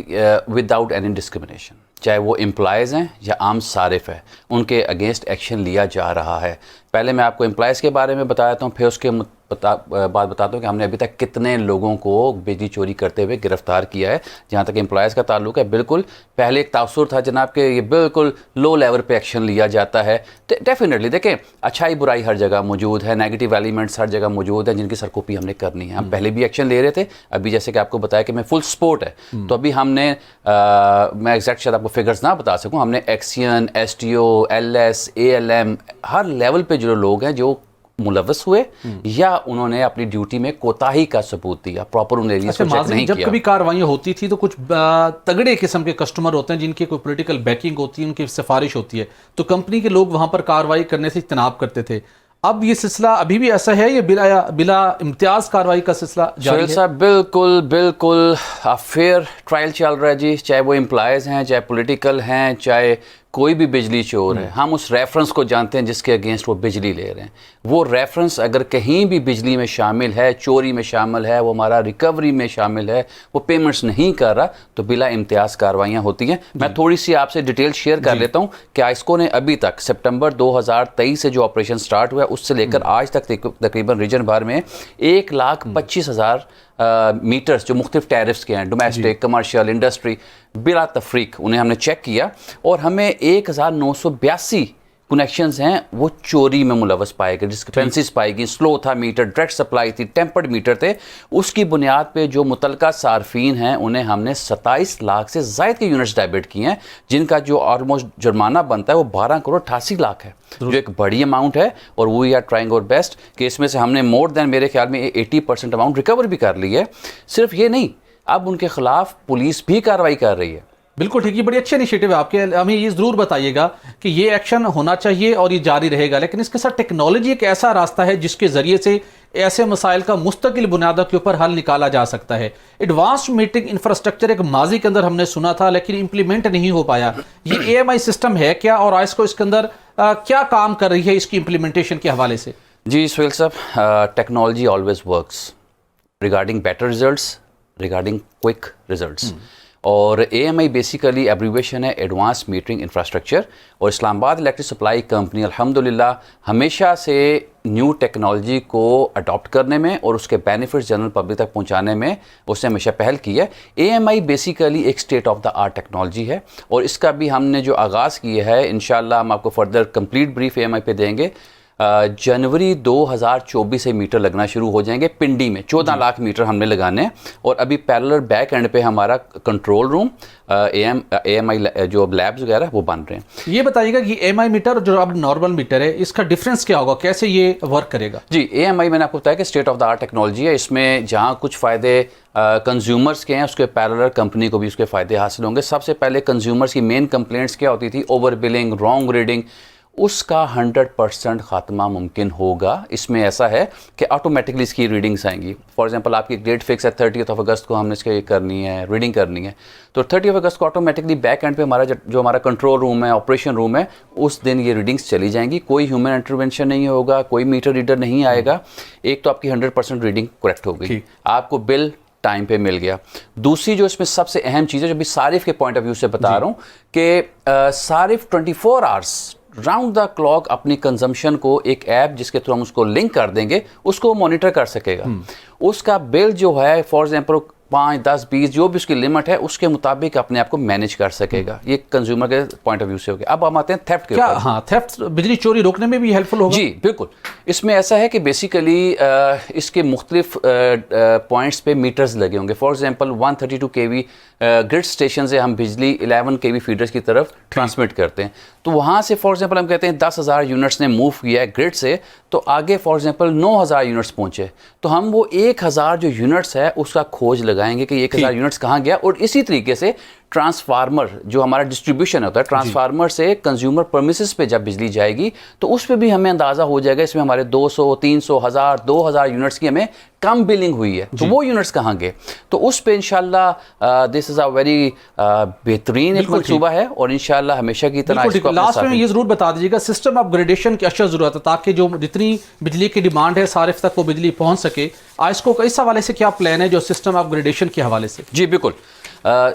F: विदाउट एनी डिस्क्रिमिनेशन चाहे वो एम्प्लॉयज़ हैं या आम सारिफ है, उनके अगेंस्ट एक्शन लिया जा रहा है। पहले मैं आपको एम्प्लॉयज़ के बारे में बता देता हूँ, फिर उसके बात बताता हूँ कि हमने अभी तक कितने लोगों को बिजली चोरी करते हुए गिरफ्तार किया है। जहाँ तक एम्प्लॉयज़ का ताल्लुक है, बिल्कुल पहले एक तासुर था जनाब कि ये बिल्कुल लो लेवल पे एक्शन लिया जाता है। डेफिनेटली देखें, अच्छाई बुराई हर जगह मौजूद है, नेगेटिव एलिमेंट्स हर जगह मौजूद हैं जिनकी सरकूपी हमने करनी है। हम पहले भी एक्शन ले रहे थे, अभी जैसे कि आपको बताया कि मैं फुल सपोर्ट है, तो अभी हमने मैं एग्जैक्ट शायद आपको फिगर्स ना बता सकूँ, हमने एक्सियन, STO, LS, ALM हर लेवल पे जो लोग हैं जो मुलव्वस हुए या उन्होंने अपनी ड्यूटी में कोताही का सबूत दिया, प्रॉपर उन एरियाज को चेक नहीं
A: जब
F: किया।
A: कभी कार्रवाइयाँ होती थी तो कुछ तगड़े किस्म के कस्टमर होते हैं जिनकी कोई पॉलिटिकल बैकिंग होती है, उनकी सिफारिश होती है, तो कंपनी के लोग वहां पर कार्रवाई करने से इज्तनाब करते थे। अब ये सिलसिला अभी भी ऐसा है, ये बिला इम्तियाज कार्रवाई का सिलसिला जारी है?
F: साहब बिल्कुल बिल्कुल फेयर ट्रायल चल रहा है जी, चाहे वो एम्प्लॉयज़ हैं, चाहे पॉलिटिकल हैं, चाहे कोई भी बिजली चोर है। हम उस रेफरेंस को जानते हैं जिसके अगेंस्ट वो बिजली ले रहे हैं। वो रेफरेंस अगर कहीं भी बिजली में शामिल है, चोरी में शामिल है, वो हमारा रिकवरी में शामिल है, वो पेमेंट्स नहीं कर रहा, तो बिला इम्तियाज कार्रवाइयाँ होती हैं। मैं थोड़ी सी आपसे डिटेल शेयर कर लेता हूँ कि आइस्को ने अभी तक सितंबर 2023 से जो ऑपरेशन स्टार्ट हुआ है उससे लेकर आज तक तकरीबन रीजन भर में 1,25,000 मीटर्स जो मुख्तलिफ टैरिफ्स के हैं, डोमेस्टिक, कमर्शियल, इंडस्ट्री, बिला तफरीक उन्हें हमने चेक किया और हमें 1,982 कनेक्शंस हैं वो चोरी में मुलव्वस पाए गए, डिस्क्रिपेंसीज पाई गई, स्लो था मीटर, डायरेक्ट सप्लाई थी, टेम्पर्ड मीटर थे। उसकी बुनियाद पे जो मुतलका सार्फिन हैं उन्हें हमने 27 लाख से ज़ायद के यूनिट्स डेबिट किए हैं, जिनका जो ऑलमोस्ट जुर्माना बनता है वो 12,88,00,000 है, जो एक बड़ी अमाउंट है। और we are trying our best कि इसमें से हमने मोर देन मेरे ख्याल में 80% अमाउंट रिकवर भी कर ली है। सिर्फ ये नहीं, अब उनके खिलाफ पुलिस भी कार्रवाई कर रही है।
A: बिल्कुल ठीक, ये बड़ी अच्छी इनिशिएटिव है आपके। हमें ये ज़रूर बताइएगा कि ये एक्शन होना चाहिए और ये जारी रहेगा, लेकिन इसके साथ टेक्नोलॉजी एक ऐसा रास्ता है जिसके ज़रिए से ऐसे मसाइल का मुस्तकिल बुनियादों के ऊपर हल निकाला जा सकता है। एडवांस मीटिंग इंफ्रास्ट्रक्चर एक माजी के अंदर हमने सुना था लेकिन इम्प्लीमेंट नहीं हो पाया। ये AMI सिस्टम है क्या, और आइस्को इसके अंदर क्या काम कर रही है इसकी इम्प्लीमेंटेशन के हवाले से?
F: जी सुहेल साहब, technology always works regarding better results, regarding quick results. और AMI बेसिकली एब्रीवेशन है एडवांस मीटरिंग इंफ्रास्ट्रक्चर। और इस्लामाबाद इलेक्ट्रिक सप्लाई कंपनी अल्हम्दुलिल्लाह हमेशा से न्यू टेक्नोलॉजी को अडॉप्ट करने में और उसके बेनिफिट्स जनरल पब्लिक तक पहुंचाने में उसने हमेशा पहल की है। AMI बेसिकली एक state of the art technology है और इसका भी हमने जो आगाज़ किया है, इंशाल्लाह हम आपको फर्दर कंप्लीट ब्रीफ AMI पे देंगे। जनवरी 2024 से मीटर लगना शुरू हो जाएंगे पिंडी में, 14 लाख मीटर हमने लगाने हैं। और अभी पैरेलल बैक एंड पे हमारा कंट्रोल रूम, AMI जो लैब्स वगैरह वो बन रहे हैं।
A: ये बताइएगा कि AMI मीटर जो अब नॉर्मल मीटर है इसका डिफरेंस क्या होगा, कैसे ये वर्क करेगा?
F: जी, AMI मैंने आपको बताया कि state of the art technology है। इसमें जहाँ कुछ फ़ायदे कंज्यूमर्स के हैं, उसके पैरेलल कंपनी को भी उसके फ़ायदे हासिल होंगे। सबसे पहले कंज्यूमर्स की मेन कंप्लेंट्स क्या होती थी, ओवर बिलिंग, रॉन्ग रीडिंग, उसका 100% ख़ात्मा मुमकिन होगा। इसमें ऐसा है कि ऑटोमेटिकली इसकी रीडिंग्स आएंगी। फॉर एग्जांपल आपकी डेट फिक्स है 30 अगस्त को हमने इसकी करनी है, रीडिंग करनी है, तो 30 अगस्त को ऑटोमेटिकली बैक एंड पे हमारा जो हमारा कंट्रोल रूम है, ऑपरेशन रूम है, उस दिन ये रीडिंग्स चली जाएंगी। कोई ह्यूमन इंटरवेंशन नहीं होगा, कोई मीटर रीडर नहीं आएगा। एक तो आपकी 100% रीडिंग करेक्ट हो गई, आपको बिल टाइम पे मिल गया। दूसरी जो इसमें सबसे अहम चीज़ है, जो भी सारिफ के पॉइंट ऑफ व्यू से बता रहा हूँ कि सारिफ 24 आवर्स राउंड द क्लॉक अपनी कंजम्पशन को एक ऐप जिसके थ्रू हम उसको लिंक कर देंगे, उसको मॉनिटर कर सकेगा। उसका बिल जो है फॉर एग्जाम्पल 5, 10, 20 जो भी उसकी लिमिट है उसके मुताबिक अपने आप को मैनेज कर सकेगा। ये कंज्यूमर के पॉइंट ऑफ व्यू से हो गया। अब हम आते हैं थेफ्ट के ऊपर।
A: हाँ, थेफ्ट बिजली चोरी रोकने में भी हेल्पफुल होगा?
F: जी बिल्कुल। इसमें ऐसा है कि बेसिकली इसके मुख्तलिफ पॉइंट्स पे मीटर्स लगे होंगे। For example 132 kV grid station से हम बिजली 11 kV फीडर्स की तरफ ट्रांसमिट करते हैं। तो वहाँ से फॉर एग्जांपल हम कहते हैं 10,000 यूनिट्स ने मूव किया है ग्रिड से, तो आगे फॉर एग्जांपल 9,000 यूनिट्स पहुँचे, तो हम वो 1,000 जो यूनिट्स है उसका खोज लगाएंगे कि 1,000 यूनिट्स कहाँ गया। और इसी तरीके से ट्रांसफार्मर जो हमारा डिस्ट्रीब्यूशन होता है, ट्रांसफार्मर से कंज्यूमर प्रेमिसेस पे जब बिजली जाएगी तो उस पे भी हमें अंदाज़ा हो जाएगा इसमें हमारे 200, 300, 1000, 2000 यूनिट्स की हमें कम बिलिंग हुई है, तो वो यूनिट्स कहाँ गए। तो उस पे इंशाल्लाह दिस इज़ अ वेरी बेहतरीन एक मंसूबा है और इंशाल्लाह हमेशा की तरह।
A: लास्ट में ये ज़रूर बता दीजिएगा सिस्टम अपग्रेडेशन की अशद ज़रूरत है ताकि जो जितनी बिजली की डिमांड है सारिफ तक वो बिजली पहुँच सके। आइस्को का इस हवाले से क्या प्लान है जो सिस्टम अपग्रेडेशन के हवाले से?
F: जी बिल्कुल,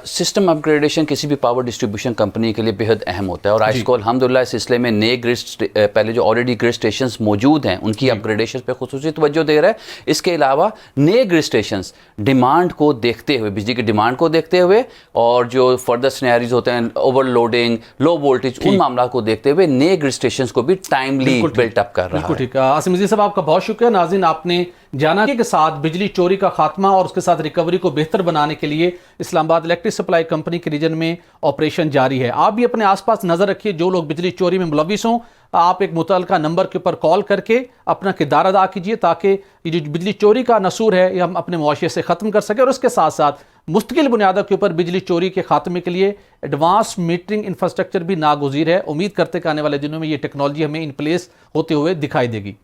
F: सिस्टम अपग्रेडेशन किसी भी पावर डिस्ट्रीब्यूशन कंपनी के लिए बेहद अहम होता है और आज को अल्हम्दुलिल्लाह इस सिलसिले में नए पहले जो ऑलरेडी ग्रिड स्टेशन मौजूद हैं उनकी अपग्रेडेशन पे खुसूसी तवज्जो दे रहा है। इसके अलावा नए ग्रिड स्टेशन डिमांड को देखते हुए, बिजली की डिमांड को देखते हुए और जो फर्दर सिनेरियोज होते हैं ओवरलोडिंग, लो वोल्टेज, उन मामला को देखते हुए नए ग्रिड स्टेशन को भी टाइमली बिल्टअप कर रहा है।
A: बिल्कुल ठीक। आसिम अजीज साहब आपका बहुत शुक्रिया। नाज़रीन, आपने जाना के साथ बिजली चोरी का खात्मा और उसके साथ रिकवरी को बेहतर बनाने के लिए इस्लामाबाद इलेक्ट्रिक सप्लाई कंपनी के रीजन में ऑपरेशन जारी है। आप भी अपने आसपास नजर रखिए, जो लोग बिजली चोरी में मुलविस हों आप एक मुतल्लिका नंबर के ऊपर कॉल करके अपना किरदार अदा कीजिए ताकि ये जो बिजली चोरी का नसूर है ये हम अपने मुआशरे से ख़त्म कर सकें और उसके साथ साथ मुस्तकिल बुनियादों के ऊपर बिजली चोरी के खात्मे के लिए एडवांस मीटरिंग इंफ्रास्ट्रक्चर भी नागुज़ीर है। उम्मीद करते कि आने वाले दिनों में ये टेक्नोलॉजी हमें इन प्लेस होते हुए दिखाई देगी।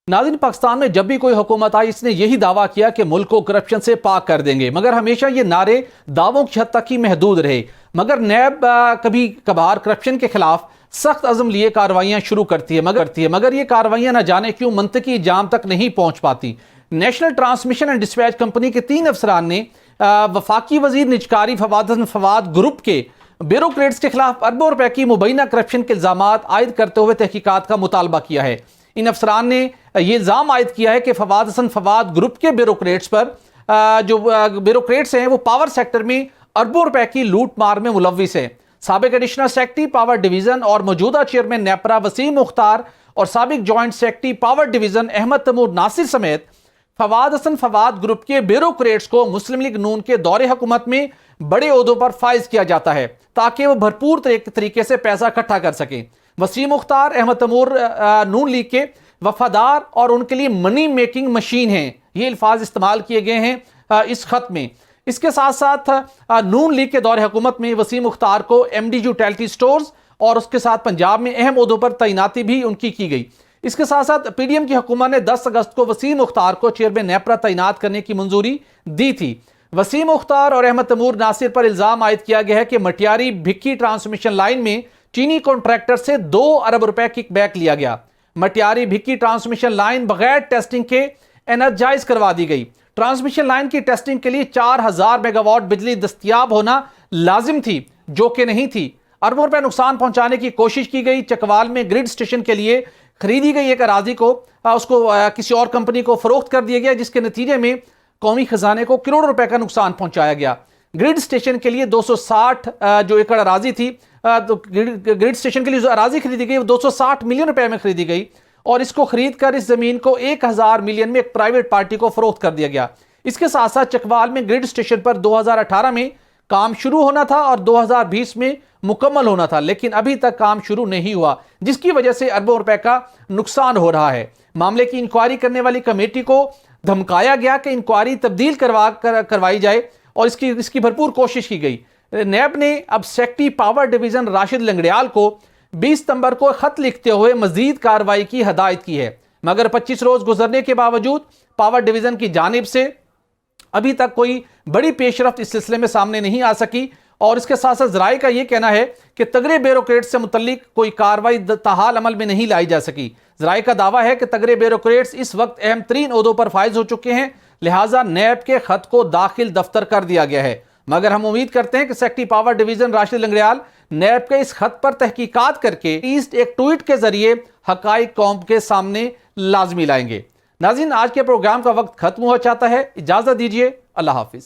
A: नाज़रीन, पाकिस्तान में जब भी कोई हुकूमत आई इसने यही दावा किया कि मुल्क को करप्शन से पाक कर देंगे, मगर हमेशा ये नारे दावों की हद तक ही महदूद रहे। मगर नैब कभी कभार करप्शन के खिलाफ सख्त अज़म लिए कार्रवाइयाँ शुरू करती है मगर ये कार्रवाइयाँ न जाने क्यों मंतकी जाम तक नहीं पहुँच पाती। National transmission and dispatch company के 3 अफसरान ने वफाकी वजीर निजकारी फवाद ग्रुप के ब्यूरोक्रेट्स के खिलाफ अरबों रुपए की मुबैना करप्शन के इल्ज़ाम आयद करते हुए तहकीकात का मुतालबा किया है। इन अफसरान ने ये इल्ज़ाम आयद किया है कि फवाद ग्रुप के ब्यूरोक्रेट्स पर जो ब्यूरोक्रेट्स हैं वो पावर सेक्टर में अरबों रुपए की लूट मार में मुलविस हैं। साबिक एडिशनल सेक्रेटरी पावर डिवीजन और मौजूदा चेयरमैन नेपरा वसीम मुख्तार और साबिक joint secretary power division Ahmad Taimur Nasir समेत फवाद ग्रुप के ब्यूरोक्रेट्स को मुस्लिम लीग नून के दौरे हुकूमत में बड़े ओहदों पर फाइज किया जाता है ताकि वो भरपूर तरीके से पैसा इकट्ठा कर सकें। वसीम मुख्तार, अहमद तैमूर नून लीग के वफादार और उनके लिए मनी मेकिंग मशीन हैं, ये अल्फाज इस्तेमाल किए गए हैं इस खत में। इसके साथ साथ नून लीग के दौरे हुकूमत में वसीम मुख्तार को MD यूटिलिटी स्टोर्स और उसके साथ पंजाब में अहम ओहदों पर तैनाती भी उनकी की गई। इसके साथ साथ PDM की हुकूमत ने 10 अगस्त को वसीम मुख्तार को चेयरमैन नेपरा तैनात करने की मंजूरी दी थी। वसीम मुख्तार और अहमद तैमूर नासिर पर इल्ज़ाम आयद किया गया है कि मटियारी भिक्की ट्रांसमिशन लाइन में चीनी कॉन्ट्रैक्टर से 2 अरब रुपए किकबैक लिया गया। मटियारी भिक्की ट्रांसमिशन लाइन बगैर टेस्टिंग के एनर्जाइज करवा दी गई। ट्रांसमिशन लाइन की टेस्टिंग के लिए 4000 मेगावाट बिजली दस्तयाब होना लाजिम थी, जो कि नहीं थी। अरबों रुपए नुकसान पहुंचाने की कोशिश की गई। चकवाल में ग्रिड स्टेशन के लिए खरीदी गई एक अराजी को उसको किसी और कंपनी को फरोख्त कर दिया गया, जिसके नतीजे में कौमी खजाने को करोड़ों रुपए का नुकसान पहुंचाया गया। ग्रिड स्टेशन के लिए 260 जो एकड़ अराजी थी, तो ग्रिड स्टेशन के लिए जो अराजी खरीदी गई वो 260 मिलियन रुपए में खरीदी गई और इसको खरीद कर इस जमीन को 1000 मिलियन में एक प्राइवेट पार्टी को फरोख्त कर दिया गया। इसके साथ साथ चकवाल में ग्रिड स्टेशन पर 2018 में काम शुरू होना था और 2020 में मुकम्मल होना था, लेकिन अभी तक काम शुरू नहीं हुआ, जिसकी वजह से अरबों रुपए का नुकसान हो रहा है। मामले की इंक्वायरी करने वाली कमेटी को धमकाया गया कि इंक्वायरी तब्दील करवाई जाए और इसकी भरपूर कोशिश की गई। नैब ने अब secretary power division Rashid Langrial को 20 सितंबर को खत लिखते हुए मजीद कार्रवाई की हदायत की है, मगर 25 रोज गुजरने के बावजूद पावर डिवीजन की जानिब से अभी तक कोई बड़ी पेशरफ्त इस सिलसिले में सामने नहीं आ सकी। और इसके साथ साथ ज़राए का यह कहना है कि तगड़े ब्यूरोक्रेट्स से मुतल्लिक कोई कार्रवाई ताहाल अमल में नहीं लाई जा सकी। ज़राए का दावा है कि तगड़े ब्यूरोक्रेट्स इस वक्त अहम तरीन ओहदों पर फाइज हो चुके हैं, लिहाजा नैब के खत को दाखिल दफ्तर कर दिया गया है। मगर हम उम्मीद करते हैं कि secretary power division Rashid Langrial नैब के इस खत पर तहकीकात करके एक ट्वीट के जरिए हकाइक कौम के सामने लाजमी लाएंगे। नाज़रीन, आज के प्रोग्राम का वक्त खत्म हो जाता है, इजाजत दीजिए, अल्लाह हाफिज।